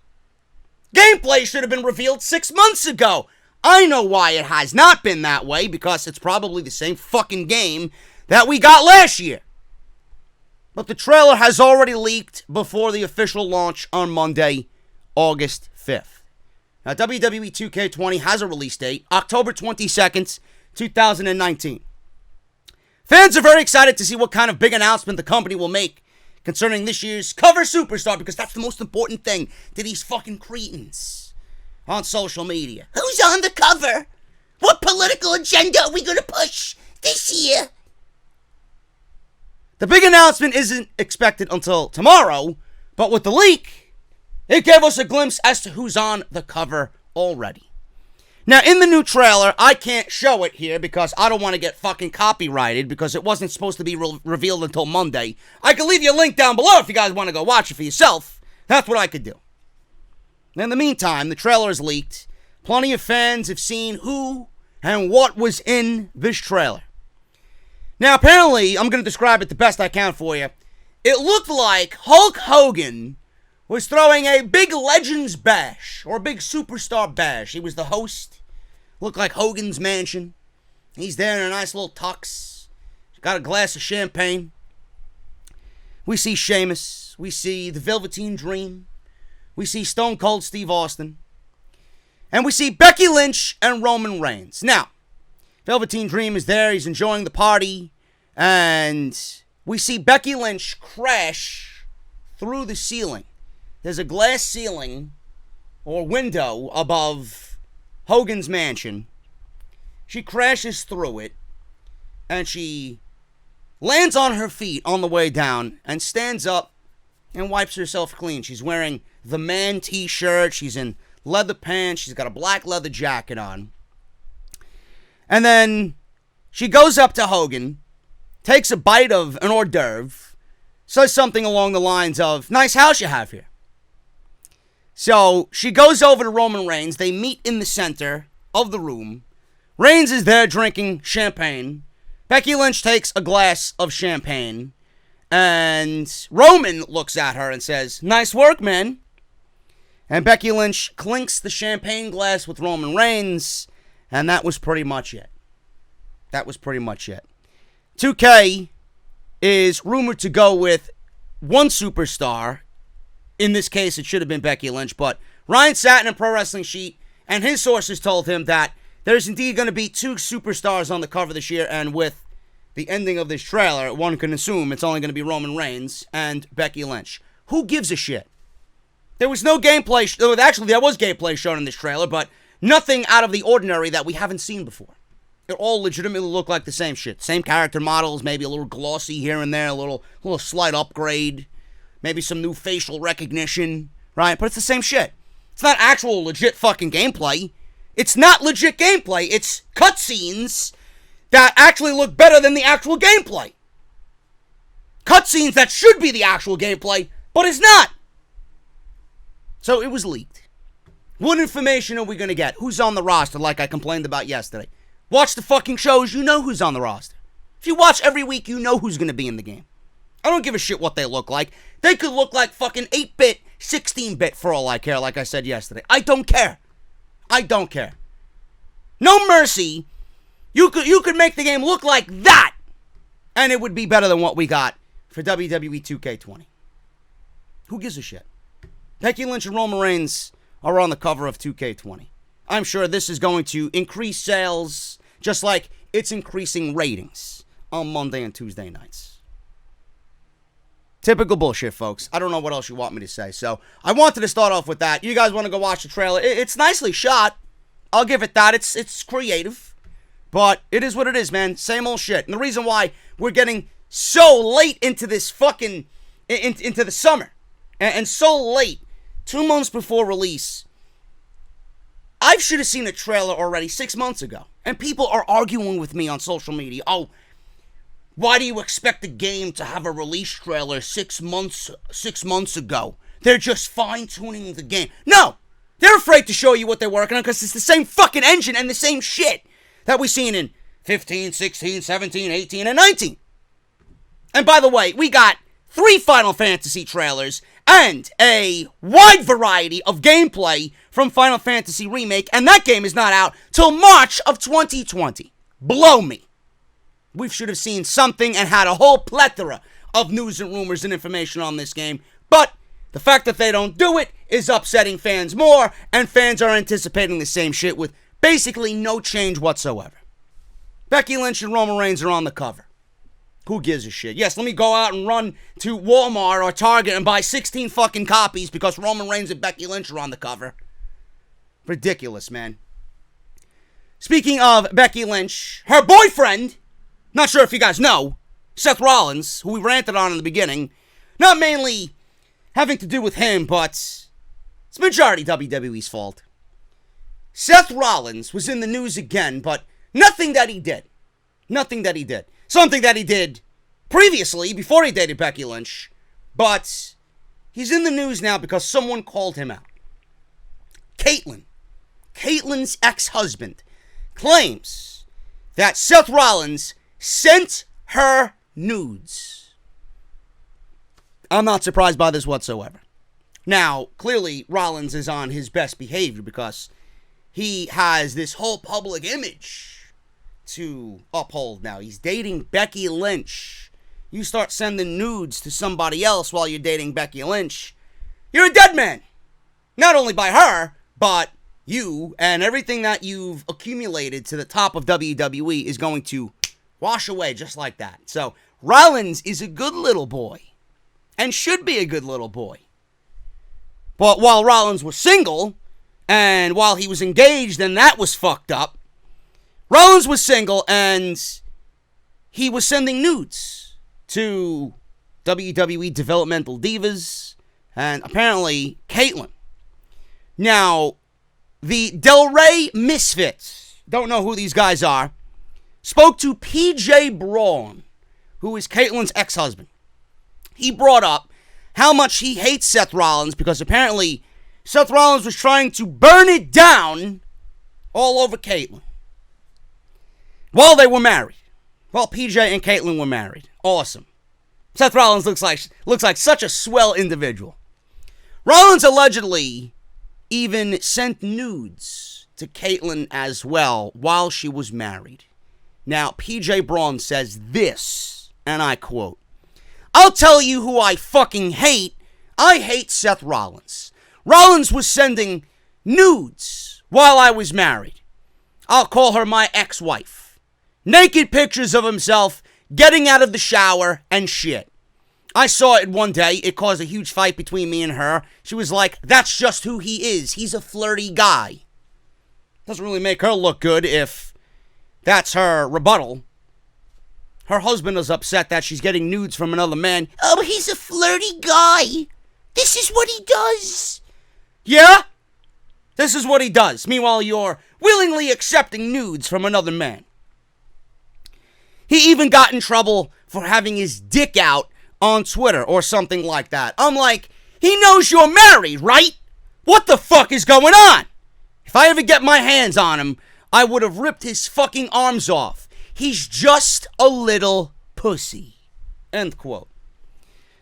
Gameplay should have been revealed 6 months ago. I know why it has not been that way, because it's probably the same fucking game that we got last year. But the trailer has already leaked before the official launch on Monday, August 5th. Now, WWE 2K20 has a release date, October 22nd, 2019. Fans are very excited to see what kind of big announcement the company will make concerning this year's cover superstar, because that's the most important thing to these fucking cretins on social media. Who's on the cover? What political agenda are we going to push this year? The big announcement isn't expected until tomorrow, but with the leak, it gave us a glimpse as to who's on the cover already. Now, in the new trailer, I can't show it here because I don't want to get fucking copyrighted, because it wasn't supposed to be revealed until Monday. I can leave you a link down below if you guys want to go watch it for yourself. That's what I could do. In the meantime, the trailer is leaked. Plenty of fans have seen who and what was in this trailer. Now, apparently, I'm going to describe it the best I can for you. It looked like Hulk Hogan was throwing a big Legends bash, or a big superstar bash. He was the host. Looked like Hogan's Mansion. He's there in a nice little tux. Got a glass of champagne. We see Sheamus. We see the Velveteen Dream. We see Stone Cold Steve Austin. And we see Becky Lynch and Roman Reigns. Now, Velveteen Dream is there. He's enjoying the party. And we see Becky Lynch crash through the ceiling. There's a glass ceiling or window above Hogan's mansion. She crashes through it. And she lands on her feet on the way down and stands up and wipes herself clean. She's wearing the man t-shirt. She's in leather pants. She's got a black leather jacket on. And then she goes up to Hogan, takes a bite of an hors d'oeuvre, says something along the lines of, "Nice house you have here." So she goes over to Roman Reigns. They meet in the center of the room. Reigns is there drinking champagne. Becky Lynch takes a glass of champagne. And Roman looks at her and says, "Nice work, man." And Becky Lynch clinks the champagne glass with Roman Reigns. And that was pretty much it. That was pretty much it. 2K is rumored to go with one superstar. In this case, it should have been Becky Lynch, but Ryan Satin in Pro Wrestling Sheet and his sources told him that there's indeed going to be 2 superstars on the cover this year, and with the ending of this trailer, one can assume it's only going to be Roman Reigns and Becky Lynch. Who gives a shit? There was no gameplay. Actually, there was gameplay shown in this trailer, but nothing out of the ordinary that we haven't seen before. It all legitimately look like the same shit. Same character models, maybe a little glossy here and there, a little slight upgrade, maybe some new facial recognition, right? But it's the same shit. It's not actual legit fucking gameplay. It's not legit gameplay. It's cutscenes that actually look better than the actual gameplay. Cutscenes that should be the actual gameplay, but it's not. So it was leaked. What information are we going to get? Who's on the roster, like I complained about yesterday? Watch the fucking shows, you know who's on the roster. If you watch every week, you know who's going to be in the game. I don't give a shit what they look like. They could look like fucking 8-bit, 16-bit for all I care, like I said yesterday. I don't care. I don't care. No mercy. You could make the game look like that, and it would be better than what we got for WWE 2K20. Who gives a shit? Becky Lynch and Roman Reigns are on the cover of 2K20. I'm sure this is going to increase sales, just like it's increasing ratings on Monday and Tuesday nights. Typical bullshit, folks. I don't know what else you want me to say, so I wanted to start off with that. You guys want to go watch the trailer? It's nicely shot. I'll give it that. It's creative. But it is what it is, man. Same old shit. And the reason why we're getting so late into this fucking, into the summer, and so late, 2 months before release, I should have seen a trailer already 6 months ago. And people are arguing with me on social media. Oh, why do you expect the game to have a release trailer 6 months ago? They're just fine-tuning the game. No! They're afraid to show you what they're working on because it's the same fucking engine and the same shit that we've seen in 15, 16, 17, 18, and 19. And by the way, we got 3 Final Fantasy trailers and a wide variety of gameplay from Final Fantasy Remake, and that game is not out till March of 2020. Blow me. We should have seen something and had a whole plethora of news and rumors and information on this game, but the fact that they don't do it is upsetting fans more, and fans are anticipating the same shit with basically no change whatsoever. Becky Lynch and Roman Reigns are on the cover. Who gives a shit? Yes, let me go out and run to Walmart or Target and buy 16 fucking copies because Roman Reigns and Becky Lynch are on the cover. Ridiculous, man. Speaking of Becky Lynch, her boyfriend, not sure if you guys know, Seth Rollins, who we ranted on in the beginning, not mainly having to do with him, but it's majority WWE's fault. Seth Rollins was in the news again, but nothing that he did. Nothing that he did. Something that he did previously, before he dated Becky Lynch, but he's in the news now because someone called him out. Caitlyn's ex-husband, claims that Seth Rollins sent her nudes. I'm not surprised by this whatsoever. Now, clearly, Rollins is on his best behavior because he has this whole public image to uphold now. He's dating Becky Lynch. You start sending nudes to somebody else while you're dating Becky Lynch, you're a dead man. Not only by her, but you and everything that you've accumulated to the top of WWE is going to wash away just like that. So, Rollins is a good little boy. And should be a good little boy. But while Rollins was single, and while he was engaged and that was fucked up, Rollins was single and he was sending nudes to WWE developmental divas and apparently Caitlyn. Now, the Del Rey Misfits, don't know who these guys are, spoke to PJ Braun, who is Caitlyn's ex-husband. He brought up how much he hates Seth Rollins because apparently Seth Rollins was trying to burn it down all over Caitlyn while they were married. Well, PJ and Caitlyn were married. Awesome. Seth Rollins looks like such a swell individual. Rollins allegedly even sent nudes to Caitlyn as well while she was married. Now, PJ Braun says this, and I quote, "I'll tell you who I fucking hate. I hate Seth Rollins. Rollins was sending nudes while I was married. I'll call her my ex-wife. Naked pictures of himself getting out of the shower and shit. I saw it one day. It caused a huge fight between me and her. She was like, that's just who he is. He's a flirty guy. Doesn't really make her look good if that's her rebuttal. Her husband is upset that she's getting nudes from another man. Oh, he's a flirty guy. This is what he does. Yeah? This is what he does. Meanwhile, you're willingly accepting nudes from another man. He even got in trouble for having his dick out on Twitter or something like that. I'm like, he knows you're married, right? What the fuck is going on? If I ever get my hands on him, I would have ripped his fucking arms off. He's just a little pussy. End quote.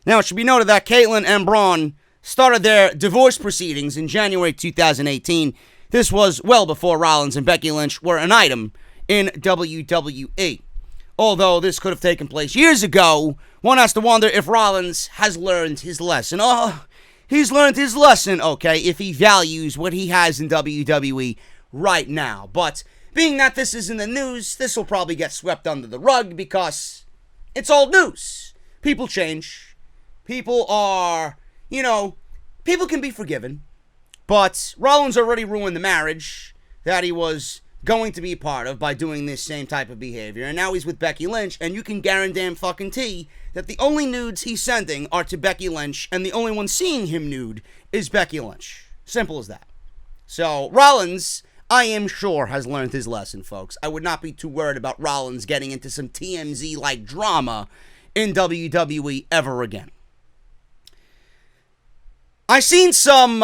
Now, it should be noted that Caitlyn and Braun started their divorce proceedings in January 2018. This was well before Rollins and Becky Lynch were an item in WWE. Although this could have taken place years ago, one has to wonder if Rollins has learned his lesson. Oh, he's learned his lesson, okay, if he values what he has in WWE right now. But being that this is in the news, this will probably get swept under the rug because it's old news. People change. People are, people can be forgiven. But Rollins already ruined the marriage that he was going to be part of by doing this same type of behavior. And now he's with Becky Lynch, and you can guarantee fucking tea that the only nudes he's sending are to Becky Lynch, and the only one seeing him nude is Becky Lynch. Simple as that. So, Rollins, I am sure, has learned his lesson, folks. I would not be too worried about Rollins getting into some TMZ-like drama in WWE ever again. I seen some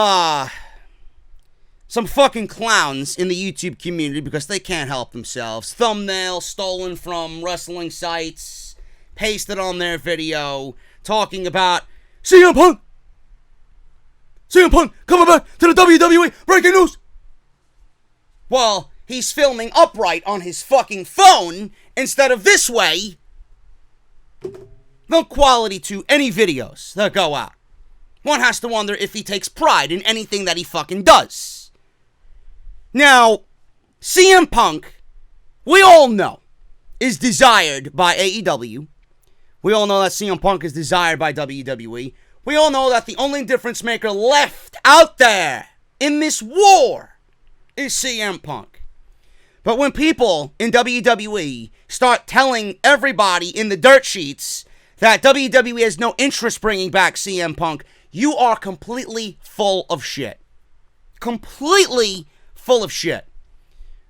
fucking clowns in the YouTube community because they can't help themselves. Thumbnail stolen from wrestling sites, pasted on their video, talking about CM Punk! CM Punk coming back to the WWE! Breaking news! Well, he's filming upright on his fucking phone instead of this way. No quality to any videos that go out. One has to wonder if he takes pride in anything that he fucking does. Now, CM Punk, we all know, is desired by AEW. We all know that CM Punk is desired by WWE. We all know that the only difference maker left out there in this war is CM Punk. But when people in WWE start telling everybody in the dirt sheets that WWE has no interest bringing back CM Punk, you are completely full of shit. Completely full of shit.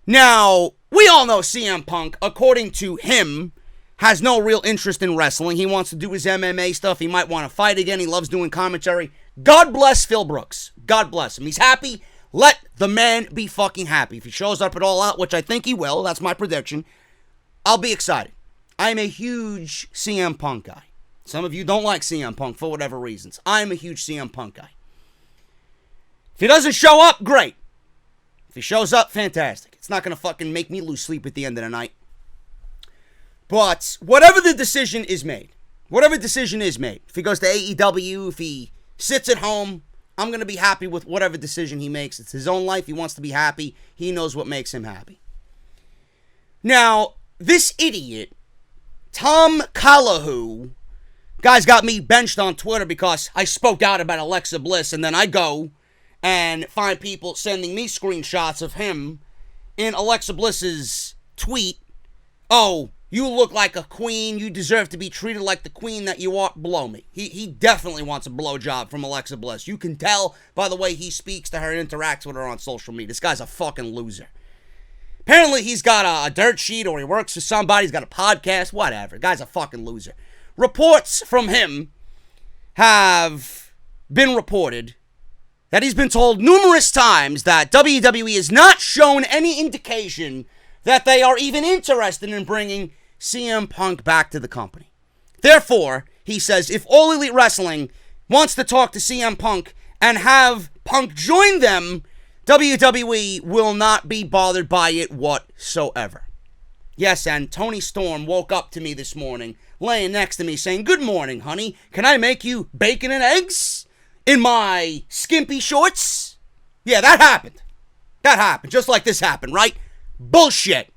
Now, we all know CM Punk, according to him, has no real interest in wrestling. He wants to do his MMA stuff. He might want to fight again. He loves doing commentary. God bless Phil Brooks. God bless him. He's happy. Let the man be fucking happy. If he shows up at All Out, which I think he will, that's my prediction, I'll be excited. I'm a huge CM Punk guy. Some of you don't like CM Punk for whatever reasons. I'm a huge CM Punk guy. If he doesn't show up, great. If he shows up, fantastic. It's not going to fucking make me lose sleep at the end of the night. But whatever the decision is made, if he goes to AEW, if he sits at home, I'm going to be happy with whatever decision he makes. It's his own life. He wants to be happy. He knows what makes him happy. Now, this idiot, Tom Calahoo, guys got me benched on Twitter because I spoke out about Alexa Bliss, and then I go and find people sending me screenshots of him in Alexa Bliss's tweet. Oh, you look like a queen. You deserve to be treated like the queen that you are. Blow me. He definitely wants a blowjob from Alexa Bliss. You can tell by the way he speaks to her and interacts with her on social media. This guy's a fucking loser. Apparently he's got a dirt sheet or he works for somebody. He's got a podcast. Whatever. Guy's a fucking loser. Reports from him have been reported that he's been told numerous times that WWE has not shown any indication that they are even interested in bringing CM Punk back to the company. Therefore, he says, if All Elite Wrestling wants to talk to CM Punk and have Punk join them, WWE will not be bothered by it whatsoever. Yes, and Tony Storm woke up to me this morning, laying next to me saying, "Good morning, honey. Can I make you bacon and eggs in my skimpy shorts?" Yeah, that happened. That happened, just like this happened, right? Bullshit.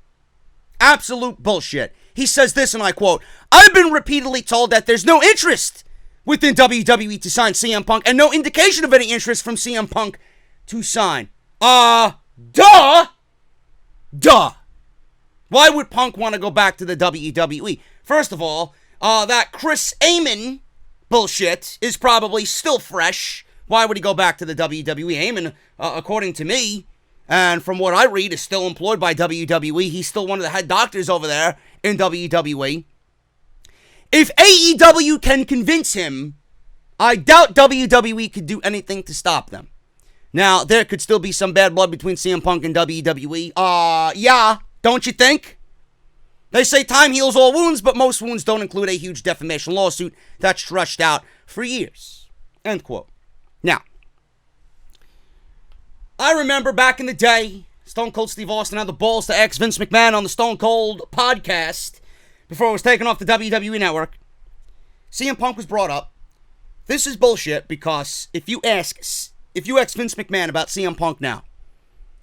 Absolute bullshit. He says this, and I quote, "I've been repeatedly told that there's no interest within WWE to sign CM Punk, and no indication of any interest from CM Punk to sign." Duh! Why would Punk want to go back to the WWE? First of all, that Chris Amon bullshit is probably still fresh. Why would he go back to the WWE? Amon, according to me, and from what I read, is still employed by WWE. He's still one of the head doctors over there in WWE. If AEW can convince him, I doubt WWE could do anything to stop them. Now, there could still be some bad blood between CM Punk and WWE. Yeah, don't you think? They say time heals all wounds, but most wounds don't include a huge defamation lawsuit that's stretched out for years. End quote. Now, I remember back in the day, Stone Cold Steve Austin had the balls to ex Vince McMahon on the Stone Cold podcast before it was taken off the WWE network. CM Punk was brought up. This is bullshit because if you ex Vince McMahon about CM Punk now,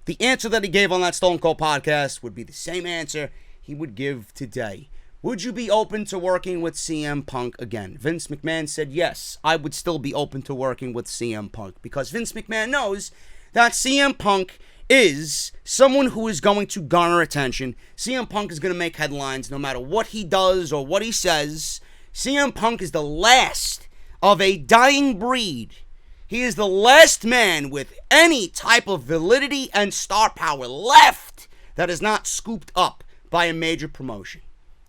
the answer that he gave on that Stone Cold podcast would be the same answer he would give today. Would you be open to working with CM Punk again? Vince McMahon said yes, I would still be open to working with CM Punk because Vince McMahon knows that CM Punk is someone who is going to garner attention. CM Punk is going to make headlines no matter what he does or what he says. CM Punk is the last of a dying breed. He is the last man with any type of validity and star power left that is not scooped up by a major promotion.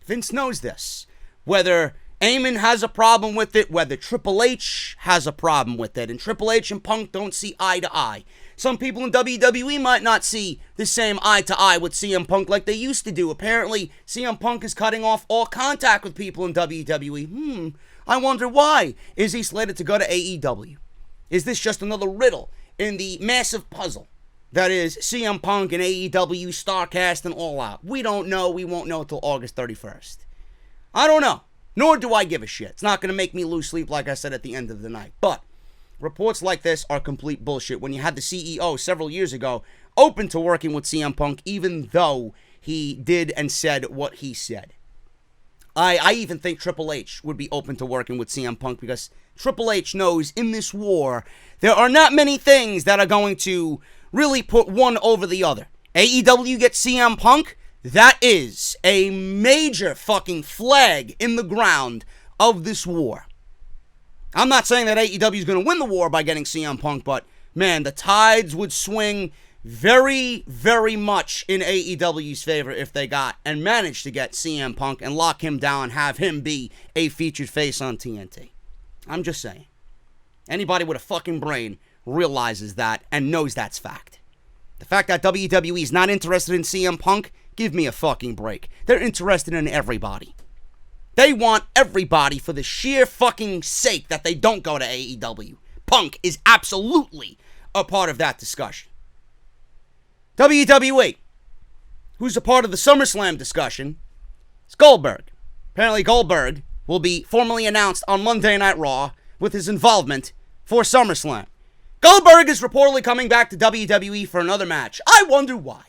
Vince knows this. Whether Amon has a problem with it, whether Triple H has a problem with it, and Triple H and Punk don't see eye to eye. Some people in WWE might not see the same eye to eye with CM Punk like they used to do. Apparently, CM Punk is cutting off all contact with people in WWE. I wonder why. Is he slated to go to AEW? Is this just another riddle in the massive puzzle that is CM Punk and AEW, StarCast, and All Out? We don't know. We won't know until August 31st. I don't know. Nor do I give a shit. It's not going to make me lose sleep, like I said, at the end of the night. But reports like this are complete bullshit. When you had the CEO several years ago open to working with CM Punk, even though he did and said what he said. I even think Triple H would be open to working with CM Punk because Triple H knows in this war there are not many things that are going to really put one over the other. AEW gets CM Punk. That is a major fucking flag in the ground of this war. I'm not saying that AEW is going to win the war by getting CM Punk, but man, the tides would swing very, very much in AEW's favor if they got and managed to get CM Punk and lock him down, have him be a featured face on TNT. I'm just saying. Anybody with a fucking brain realizes that and knows that's fact. The fact that WWE is not interested in CM Punk, give me a fucking break. They're interested in everybody. They want everybody for the sheer fucking sake that they don't go to AEW. Punk is absolutely a part of that discussion. WWE, who's a part of the Summerslam discussion, is Goldberg. Apparently Goldberg will be formally announced on Monday Night Raw with his involvement for SummerSlam. Goldberg is reportedly coming back to WWE for another match. I wonder why.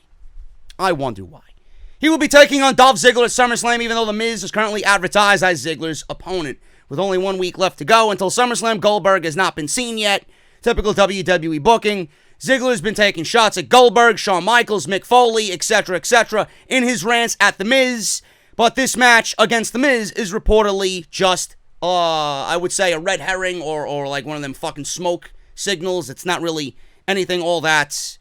He will be taking on Dolph Ziggler at SummerSlam, even though The Miz is currently advertised as Ziggler's opponent. With only 1 week left to go until SummerSlam, Goldberg has not been seen yet. Typical WWE booking. Ziggler's been taking shots at Goldberg, Shawn Michaels, Mick Foley, etc., in his rants at The Miz. But this match against The Miz is reportedly just, I would say, a red herring or like one of them fucking smoke signals. It's not really anything all that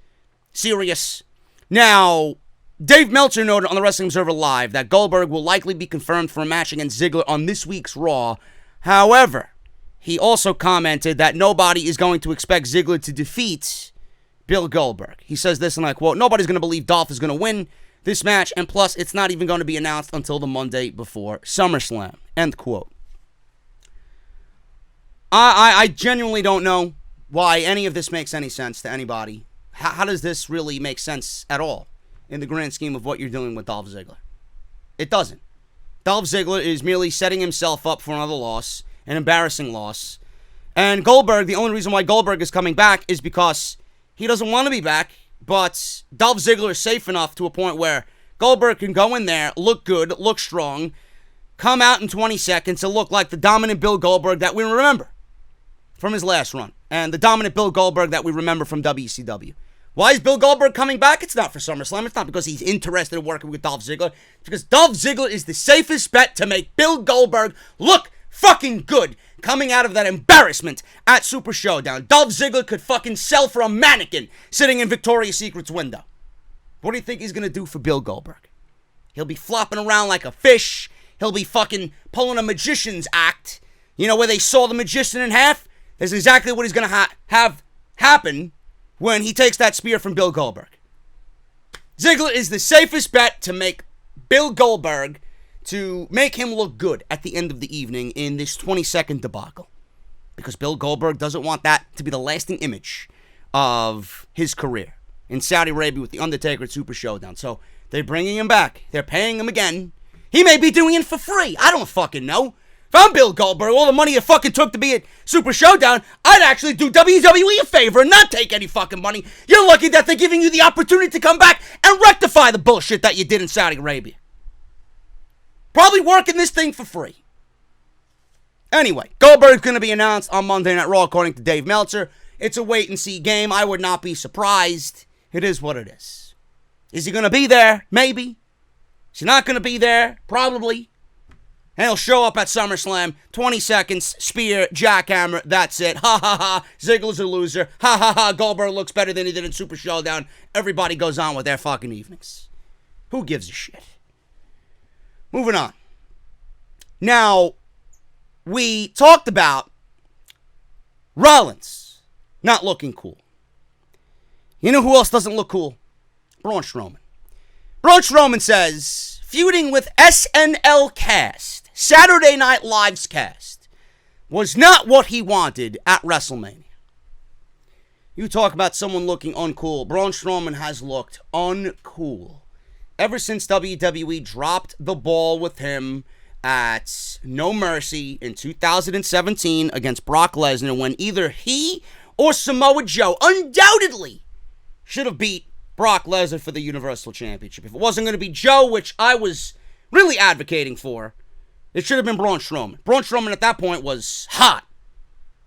serious. Now, Dave Meltzer noted on the Wrestling Observer Live that Goldberg will likely be confirmed for a match against Ziggler on this week's Raw. However, he also commented that nobody is going to expect Ziggler to defeat Bill Goldberg. He says this, and I quote, "Nobody's going to believe Dolph is going to win this match, and plus, it's not even going to be announced until the Monday before SummerSlam." End quote. I genuinely don't know why any of this makes any sense to anybody. How does this really make sense at all in the grand scheme of what you're doing with Dolph Ziggler? It doesn't. Dolph Ziggler is merely setting himself up for another loss, an embarrassing loss. And Goldberg, the only reason why Goldberg is coming back is because he doesn't want to be back, but Dolph Ziggler is safe enough to a point where Goldberg can go in there, look good, look strong, come out in 20 seconds and look like the dominant Bill Goldberg that we remember from his last run, and the dominant Bill Goldberg that we remember from WCW. Why is Bill Goldberg coming back? It's not for SummerSlam. It's not because he's interested in working with Dolph Ziggler. It's because Dolph Ziggler is the safest bet to make Bill Goldberg look fucking good coming out of that embarrassment at Super Showdown. Dolph Ziggler could fucking sell for a mannequin sitting in Victoria's Secret's window. What do you think he's going to do for Bill Goldberg? He'll be flopping around like a fish. He'll be fucking pulling a magician's act. You know, where they saw the magician in half? That's exactly what he's going to have happen when he takes that spear from Bill Goldberg. Ziggler is the safest bet to make Bill Goldberg, to make him look good at the end of the evening in this 20-second debacle. Because Bill Goldberg doesn't want that to be the lasting image of his career in Saudi Arabia with The Undertaker at Super Showdown. So they're bringing him back. They're paying him again. He may be doing it for free. I don't fucking know. If I'm Bill Goldberg, all the money it fucking took to be at Super Showdown, I'd actually do WWE a favor and not take any fucking money. You're lucky that they're giving you the opportunity to come back and rectify the bullshit that you did in Saudi Arabia. Probably working this thing for free. Anyway, Goldberg's going to be announced on Monday Night Raw, according to Dave Meltzer. It's a wait-and-see game. I would not be surprised. It is what it is. Is he going to be there? Maybe. Is he not going to be there? Probably. And he'll show up at SummerSlam, 20 seconds, spear, jackhammer, that's it. Ha ha ha, Ziggler's a loser. Ha ha ha, Goldberg looks better than he did in Super Showdown. Everybody goes on with their fucking evenings. Who gives a shit? Moving on. Now, we talked about Rollins not looking cool. You know who else doesn't look cool? Braun Strowman. Braun Strowman says, feuding with SNL cast, Saturday Night Live's cast, was not what he wanted at WrestleMania. You talk about someone looking uncool. Braun Strowman has looked uncool ever since WWE dropped the ball with him at No Mercy in 2017 against Brock Lesnar, when either he or Samoa Joe undoubtedly should have beat Brock Lesnar for the Universal Championship. If it wasn't going to be Joe, which I was really advocating for, it should have been Braun Strowman. Braun Strowman at that point was hot.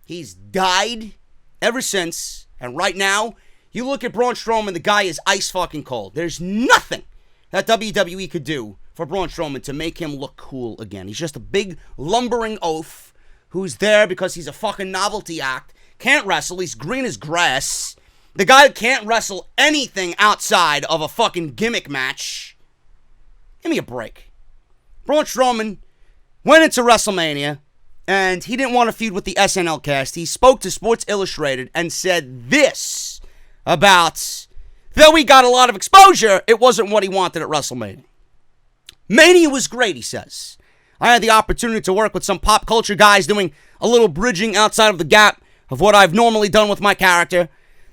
He's died ever since, and right now, you look at Braun Strowman, the guy is ice fucking cold. There's nothing that WWE could do for Braun Strowman to make him look cool again. He's just a big lumbering oaf who's there because he's a fucking novelty act. Can't wrestle. He's green as grass. The guy can't wrestle anything outside of a fucking gimmick match. Give me a break. Braun Strowman went into WrestleMania and he didn't want to feud with the SNL cast. He spoke to Sports Illustrated and said this about, though he got a lot of exposure, it wasn't what he wanted at WrestleMania. Mania was great, he says. I had the opportunity to work with some pop culture guys doing a little bridging outside of the gap of what I've normally done with my character.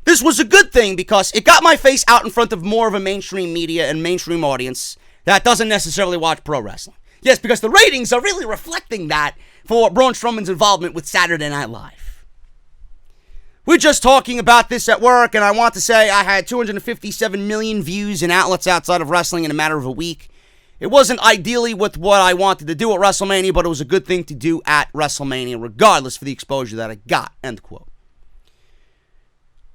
This was a good thing because it got my face out in front of more of a mainstream media and mainstream audience that doesn't necessarily watch pro wrestling. Yes, because the ratings are really reflecting that for Braun Strowman's involvement with Saturday Night Live. We're just talking about this at work, and I want to say I had 257 million views in outlets outside of wrestling in a matter of a week. It wasn't ideally with what I wanted to do at WrestleMania, but it was a good thing to do at WrestleMania, regardless for the exposure that I got. End quote.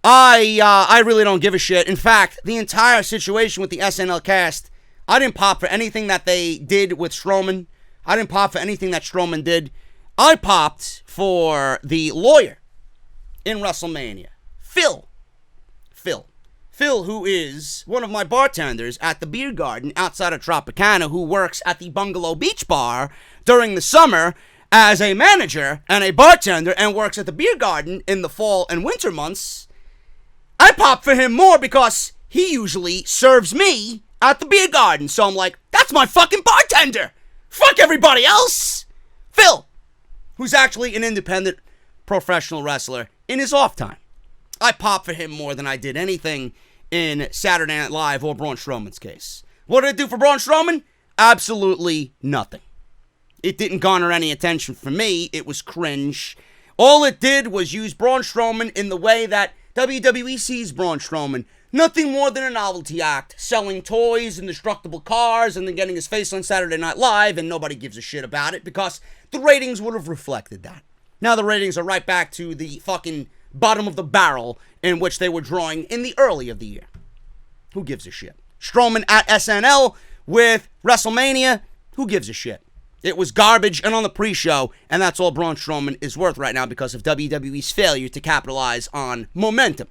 I really don't give a shit. In fact, the entire situation with the SNL cast, I didn't pop for anything that they did with Strowman. I didn't pop for anything that Strowman did. I popped for the lawyer in WrestleMania. Phil, who is one of my bartenders at the beer garden outside of Tropicana, who works at the Bungalow Beach Bar during the summer as a manager and a bartender and works at the beer garden in the fall and winter months. I pop for him more because he usually serves me at the beer garden. So I'm like, that's my fucking bartender. Fuck everybody else. Phil, who's actually an independent professional wrestler in his off time. I pop for him more than I did anything in Saturday Night Live or Braun Strowman's case. What did I do for Braun Strowman? Absolutely nothing. It didn't garner any attention from me. It was cringe. All it did was use Braun Strowman in the way that WWE sees Braun Strowman. Nothing more than a novelty act, selling toys and destructible cars and then getting his face on Saturday Night Live, and nobody gives a shit about it because the ratings would have reflected that. Now the ratings are right back to the fucking bottom of the barrel in which they were drawing in the early of the year. Who gives a shit? Strowman at SNL with WrestleMania. Who gives a shit? It was garbage and on the pre-show, and that's all Braun Strowman is worth right now because of WWE's failure to capitalize on momentum.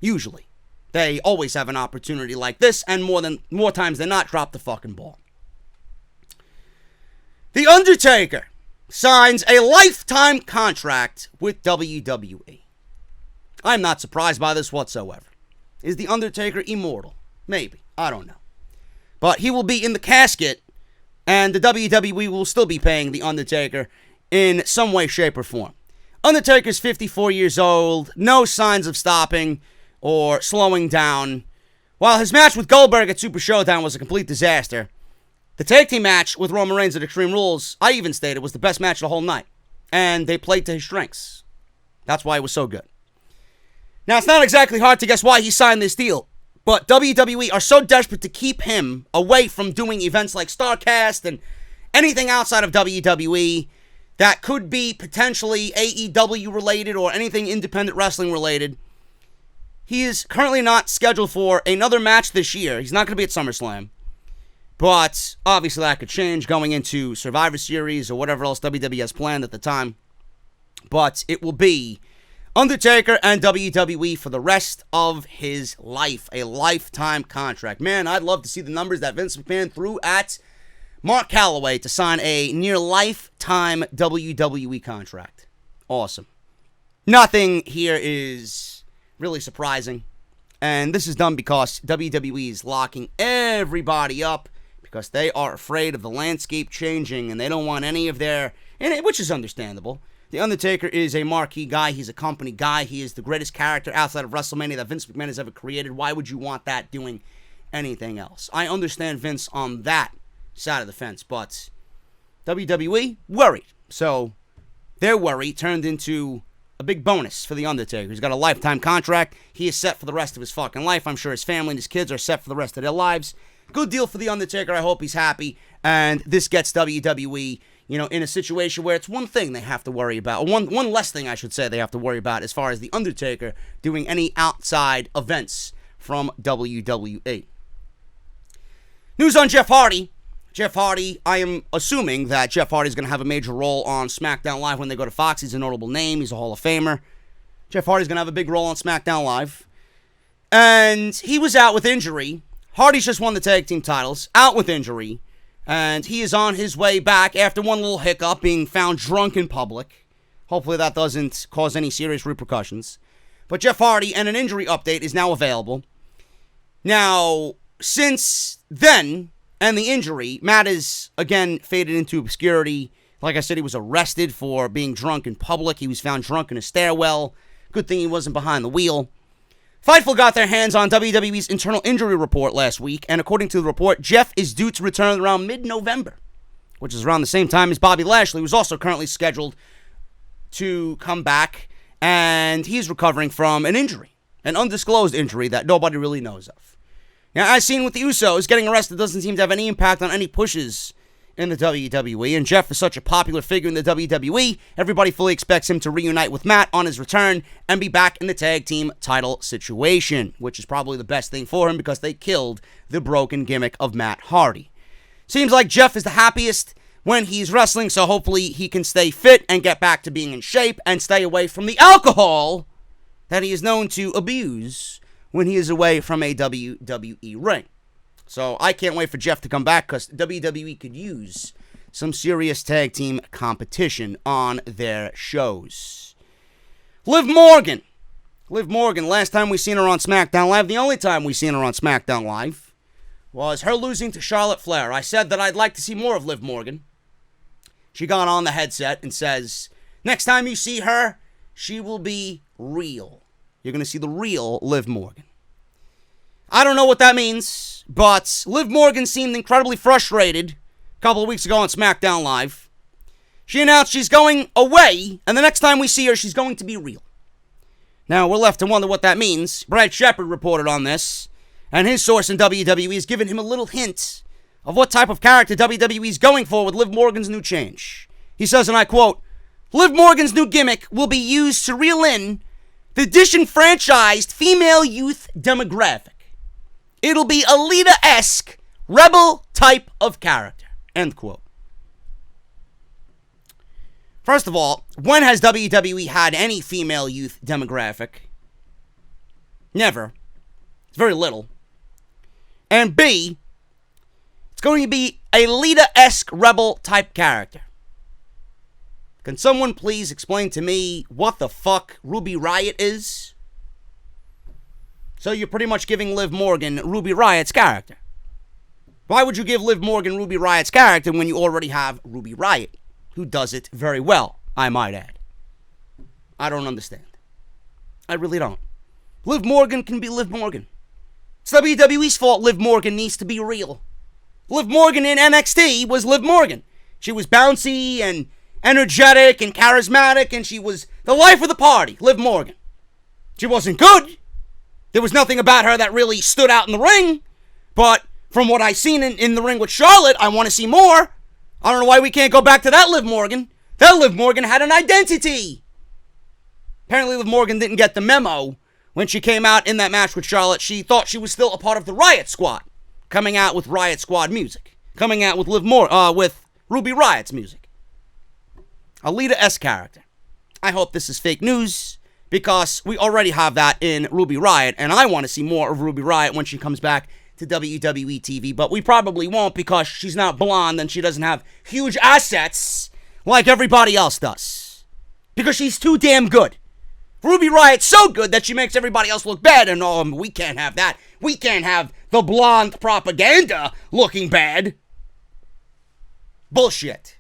Usually. They always have an opportunity like this, and more times than not, drop the fucking ball. The Undertaker signs a lifetime contract with WWE. I'm not surprised by this whatsoever. Is The Undertaker immortal? Maybe. I don't know. But he will be in the casket, and the WWE will still be paying The Undertaker in some way, shape, or form. Undertaker's 54 years old, no signs of stopping or slowing down. While his match with Goldberg at Super Showdown was a complete disaster, the tag team match with Roman Reigns at Extreme Rules, I even stated, was the best match of the whole night. And they played to his strengths. That's why it was so good. Now, it's not exactly hard to guess why he signed this deal, but WWE are so desperate to keep him away from doing events like StarCast and anything outside of WWE that could be potentially AEW related or anything independent wrestling related. He is currently not scheduled for another match this year. He's not going to be at Summerslam. But obviously that could change going into Survivor Series or whatever else WWE has planned at the time. But it will be Undertaker and WWE for the rest of his life. A lifetime contract. Man, I'd love to see the numbers that Vince McMahon threw at Mark Calloway to sign a near lifetime WWE contract. Awesome. Nothing here is really surprising. And this is done because WWE is locking everybody up because they are afraid of the landscape changing and they don't want any of their, which is understandable. The Undertaker is a marquee guy. He's a company guy. He is the greatest character outside of WrestleMania that Vince McMahon has ever created. Why would you want that doing anything else? I understand Vince on that side of the fence, but WWE worried. So their worry turned into a big bonus for The Undertaker. He's got a lifetime contract. He is set for the rest of his fucking life. I'm sure his family and his kids are set for the rest of their lives. Good deal for The Undertaker. I hope he's happy. And this gets WWE, in a situation where it's one thing they have to worry about. One less thing, I should say, they have to worry about as far as The Undertaker doing any outside events from WWE. News on Jeff Hardy. Jeff Hardy, I am assuming that Jeff Hardy is going to have a major role on SmackDown Live when they go to Fox. He's a notable name. He's a Hall of Famer. Jeff Hardy's going to have a big role on SmackDown Live. And he was out with injury. Hardy's just won the tag team titles, out with injury. And he is on his way back after one little hiccup, being found drunk in public. Hopefully that doesn't cause any serious repercussions. But Jeff Hardy and an injury update is now available. Now, since then, and the injury, Matt is, again, faded into obscurity. Like I said, he was arrested for being drunk in public. He was found drunk in a stairwell. Good thing he wasn't behind the wheel. Fightful got their hands on WWE's internal injury report last week, and according to the report, Jeff is due to return around mid-November, which is around the same time as Bobby Lashley, who's also currently scheduled to come back, and he's recovering from an injury, an undisclosed injury that nobody really knows of. Now, as seen with the Usos, getting arrested doesn't seem to have any impact on any pushes in the WWE, and Jeff is such a popular figure in the WWE, everybody fully expects him to reunite with Matt on his return and be back in the tag team title situation, which is probably the best thing for him because they killed the broken gimmick of Matt Hardy. Seems like Jeff is the happiest when he's wrestling, so hopefully he can stay fit and get back to being in shape and stay away from the alcohol that he is known to abuse when he is away from a WWE ring. So I can't wait for Jeff to come back because WWE could use some serious tag team competition on their shows. Liv Morgan, last time we seen her on SmackDown Live, the only time we seen her on SmackDown Live, was her losing to Charlotte Flair. I said that I'd like to see more of Liv Morgan. She got on the headset and says, next time you see her, she will be real. You're going to see the real Liv Morgan. I don't know what that means, but Liv Morgan seemed incredibly frustrated couple of weeks ago on SmackDown Live. She announced she's going away, and the next time we see her, she's going to be real. Now, we're left to wonder what that means. Brad Shepard reported on this, and his source in WWE has given him a little hint of what type of character WWE is going for with Liv Morgan's new change. He says, and I quote, Liv Morgan's new gimmick will be used to reel in the disenfranchised female youth demographic. It'll be a Lita-esque, rebel type of character. End quote. First of all, when has WWE had any female youth demographic? Never. It's very little. And B, it's going to be a Lita-esque rebel type character. Can someone please explain to me what the fuck Ruby Riott is? So you're pretty much giving Liv Morgan Ruby Riott's character. Why would you give Liv Morgan Ruby Riott's character when you already have Ruby Riott, who does it very well, I might add? I don't understand. I really don't. Liv Morgan can be Liv Morgan. It's WWE's fault Liv Morgan needs to be real. Liv Morgan in NXT was Liv Morgan. She was bouncy and energetic and charismatic, and she was the life of the party, Liv Morgan. She wasn't good. There was nothing about her that really stood out in the ring, but from what I've seen in the ring with Charlotte, I want to see more. I don't know why we can't go back to that Liv Morgan. That Liv Morgan had an identity. Apparently Liv Morgan didn't get the memo when she came out in that match with Charlotte. She thought she was still a part of the Riott Squad, coming out with Riott Squad music, coming out with with Ruby Riott's music. A Lita-esque character. I hope this is fake news, because we already have that in Ruby Riott, and I want to see more of Ruby Riott when she comes back to WWE TV, but we probably won't because she's not blonde and she doesn't have huge assets like everybody else does. Because she's too damn good. Ruby Riott's so good that she makes everybody else look bad, and we can't have that. We can't have the blonde propaganda looking bad. Bullshit.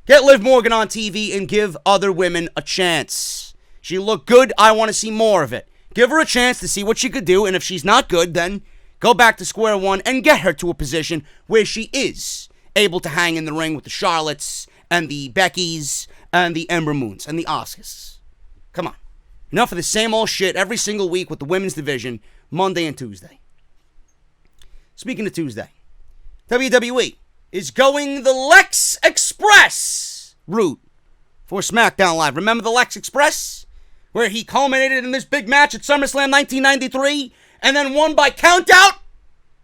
Get Liv Morgan on TV and give other women a chance. She looked good, I want to see more of it. Give her a chance to see what she could do, and if she's not good, then go back to square one and get her to a position where she is able to hang in the ring with the Charlottes and the Beckys and the Ember Moons and the Asukas. Come on. Enough of the same old shit every single week with the women's division, Monday and Tuesday. Speaking of Tuesday, WWE is going the Lex Express route for SmackDown Live. Remember the Lex Express? Where he culminated in this big match at Summerslam 1993 and then won by countout?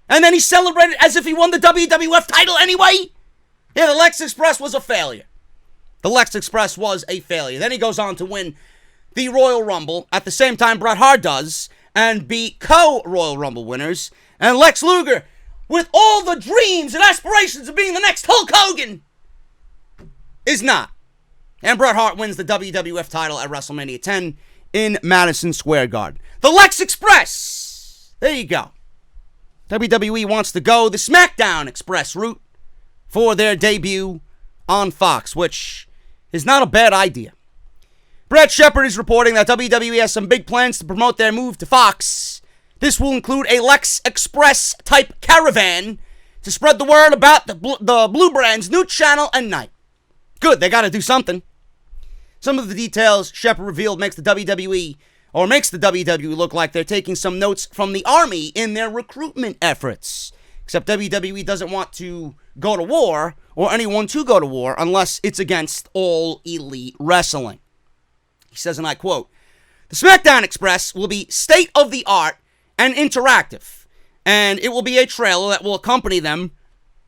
And then he celebrated as if he won the WWF title anyway? Yeah, the Lex Express was a failure. The Lex Express was a failure. Then he goes on to win the Royal Rumble at the same time Bret Hart does and be co-Royal Rumble winners. And Lex Luger, with all the dreams and aspirations of being the next Hulk Hogan, is not. And Bret Hart wins the WWF title at WrestleMania 10 in Madison Square Garden. The Lex Express. There you go. WWE wants to go the SmackDown Express route for their debut on Fox, which is not a bad idea. Brad Shepard is reporting that WWE has some big plans to promote their move to Fox. This will include a Lex Express type caravan to spread the word about the Blue Brand's new channel and night. Good, they got to do something. Some of the details Shepard revealed makes the WWE look like they're taking some notes from the Army in their recruitment efforts. Except WWE doesn't want to go to war, or anyone to go to war, unless it's against all elite wrestling. He says, and I quote, "The SmackDown Express will be state-of-the-art and interactive, and it will be a trailer that will accompany them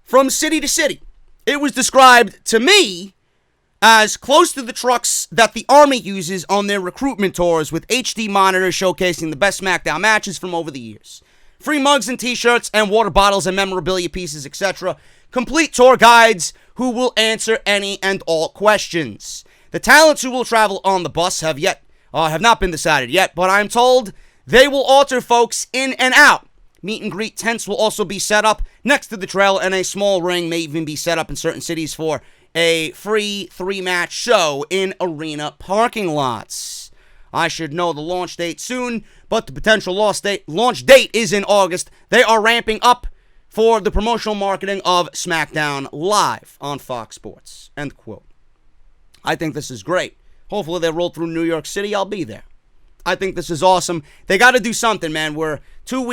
from city to city. It was described to me as close to the trucks that the Army uses on their recruitment tours, with HD monitors showcasing the best SmackDown matches from over the years. Free mugs and t-shirts and water bottles and memorabilia pieces, etc. Complete tour guides who will answer any and all questions. The talents who will travel on the bus have not been decided yet, but I'm told they will alter folks in and out. Meet and greet tents will also be set up next to the trailer, and a small ring may even be set up in certain cities for a free 3-match show in arena parking lots. I should know the launch date soon, but the potential launch date is in August. They are ramping up for the promotional marketing of SmackDown Live on Fox Sports. End quote. I think this is great. Hopefully they roll through New York City. I'll be there. I think this is awesome. They got to do something, man. We're 2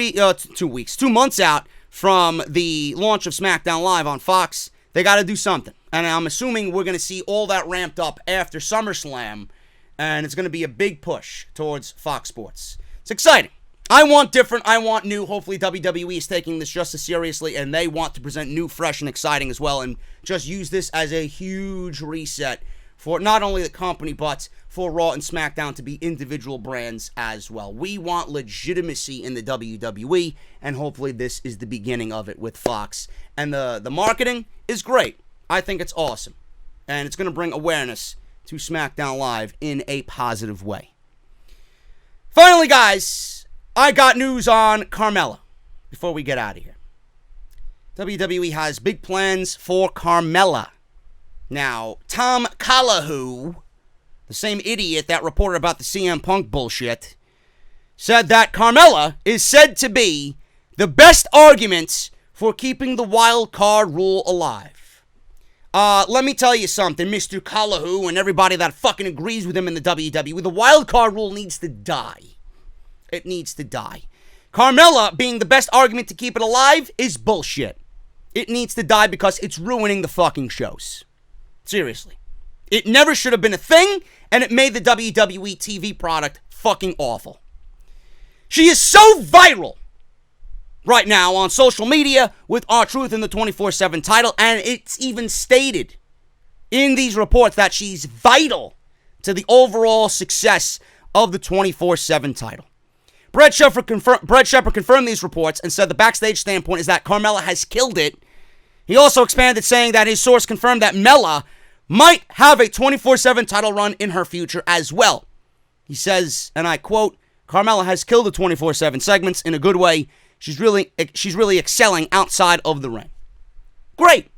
months out from the launch of SmackDown Live on Fox. They got to do something. And I'm assuming we're going to see all that ramped up after Summerslam. And it's going to be a big push towards Fox Sports. It's exciting. I want different. I want new. Hopefully WWE is taking this just as seriously. And they want to present new, fresh, and exciting as well. And just use this as a huge reset for not only the company, but for Raw and SmackDown to be individual brands as well. We want legitimacy in the WWE, and hopefully this is the beginning of it with Fox. And the marketing is great. I think it's awesome. And it's going to bring awareness to SmackDown Live in a positive way. Finally, guys, I got news on Carmella before we get out of here. WWE has big plans for Carmella. Now, Tom Calahoo, the same idiot that reported about the CM Punk bullshit, said that Carmella is said to be the best argument for keeping the wild card rule alive. Let me tell you something, Mr. Calahoo and everybody that fucking agrees with him in the WWE. The wild card rule needs to die. It needs to die. Carmella being the best argument to keep it alive is bullshit. It needs to die because it's ruining the fucking shows. Seriously. It never should have been a thing, and it made the WWE TV product fucking awful. She is so viral right now on social media with R-Truth in the 24/7 title, and it's even stated in these reports that she's vital to the overall success of the 24/7 title. Brett Shepard confirmed these reports and said the backstage standpoint is that Carmella has killed it. He also expanded, saying that his source confirmed that Mella might have a 24/7 title run in her future as well. He says, and I quote, Carmella has killed the 24/7 segments in a good way. She's really excelling outside of the ring. Great.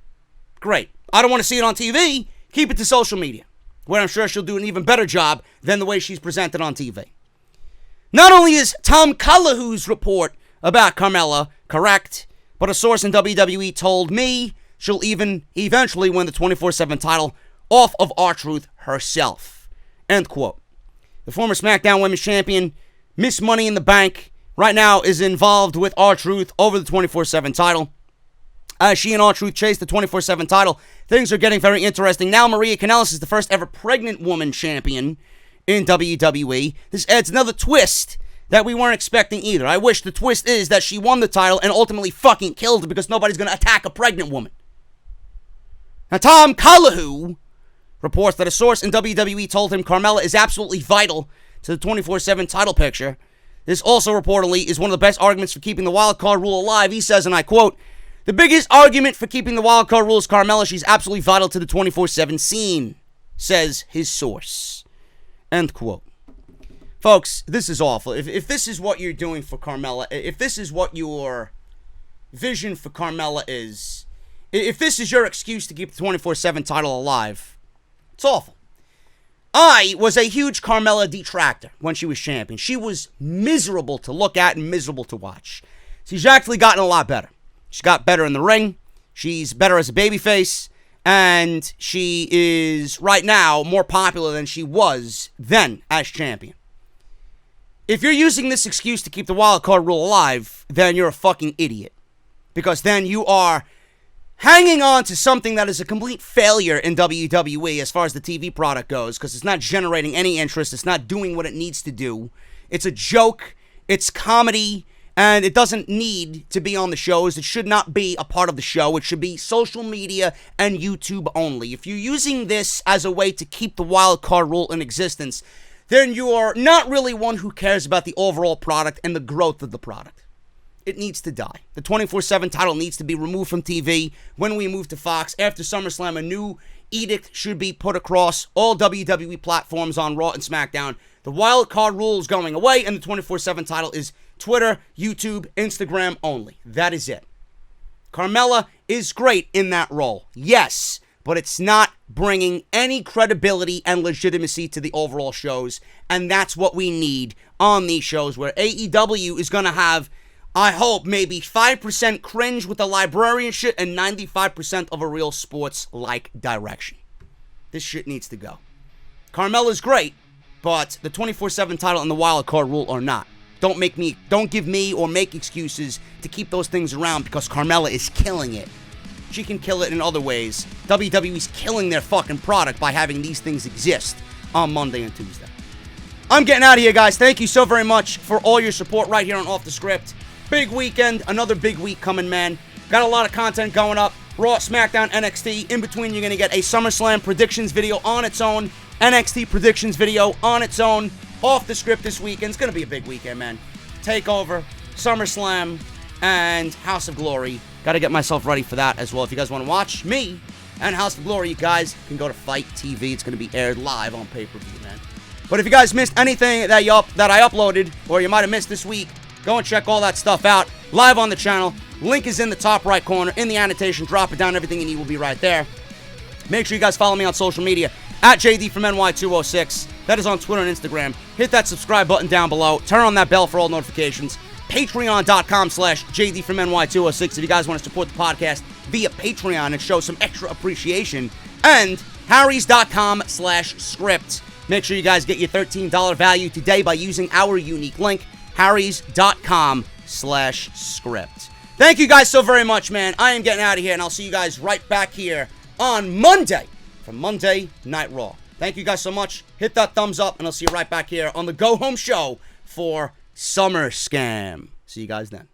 I don't want to see it on TV. Keep it to social media, where I'm sure she'll do an even better job than the way she's presented on TV. Not only is Tom Calahoo's report about Carmella correct, but a source in WWE told me she'll even eventually win the 24/7 title off of R-Truth herself. End quote. The former SmackDown Women's Champion, Miss Money in the Bank, right now is involved with R-Truth over the 24/7 title. As she and R-Truth chase the 24/7 title, things are getting very interesting. Now Maria Kanellis is the first ever pregnant woman champion in WWE. This adds another twist that we weren't expecting either. I wish the twist is that she won the title and ultimately fucking killed it because nobody's going to attack a pregnant woman. Now, Tom Calahoo reports that a source in WWE told him Carmella is absolutely vital to the 24/7 title picture. This also reportedly is one of the best arguments for keeping the wild card rule alive. He says, and I quote, the biggest argument for keeping the wild card rule is Carmella. She's absolutely vital to the 24/7 scene, says his source. End quote. Folks, this is awful. If this is what you're doing for Carmella, if this is what your vision for Carmella is, if this is your excuse to keep the 24/7 title alive, it's awful. I was a huge Carmella detractor when she was champion. She was miserable to look at and miserable to watch. She's actually gotten a lot better. She's got better in the ring. She's better as a babyface. And she is, right now, more popular than she was then as champion. If you're using this excuse to keep the wild card rule alive, then you're a fucking idiot. Because then you are hanging on to something that is a complete failure in WWE as far as the TV product goes, because it's not generating any interest. It's not doing what it needs to do. It's a joke. It's comedy. And it doesn't need to be on the shows. It should not be a part of the show. It should be social media and YouTube only. If you're using this as a way to keep the wild card rule in existence, then you are not really one who cares about the overall product and the growth of the product. It needs to die. The 24/7 title needs to be removed from TV when we move to Fox. After SummerSlam, a new edict should be put across all WWE platforms on Raw and SmackDown. The wild card rule is going away, and the 24/7 title is Twitter, YouTube, Instagram only. That is it. Carmella is great in that role, yes, but it's not bringing any credibility and legitimacy to the overall shows, and that's what we need on these shows, where AEW is going to have I hope maybe 5% cringe with the librarian shit and 95% of a real sports-like direction. This shit needs to go. Carmella's great, but the 24/7 title and the wild card rule are not. Don't give me or make excuses to keep those things around because Carmella is killing it. She can kill it in other ways. WWE's killing their fucking product by having these things exist on Monday and Tuesday. I'm getting out of here, guys. Thank you so very much for all your support right here on Off the Script. Big weekend, another big week coming, man. Got a lot of content going up. Raw, SmackDown, NXT. In between, you're going to get a SummerSlam predictions video on its own. NXT predictions video on its own. Off the Script this weekend. It's going to be a big weekend, man. Takeover, SummerSlam, and House of Glory. Got to get myself ready for that as well. If you guys want to watch me and House of Glory, you guys can go to Fight TV. It's going to be aired live on pay-per-view, man. But if you guys missed anything that I uploaded, or you might have missed this week, go and check all that stuff out live on the channel. Link is in the top right corner in the annotation. Drop it down. Everything you need will be right there. Make sure you guys follow me on social media at JD from NY206. That is on Twitter and Instagram. Hit that subscribe button down below. Turn on that bell for all notifications. Patreon.com/JD from NY206 if you guys want to support the podcast via Patreon and show some extra appreciation. And Harrys.com/script. Make sure you guys get your $13 value today by using our unique link, Harrys.com/script. Thank you guys so very much, man. I am getting out of here, and I'll see you guys right back here on Monday for Monday Night Raw. Thank you guys so much. Hit that thumbs up, and I'll see you right back here on the Go Home Show for Summer Scam. See you guys then.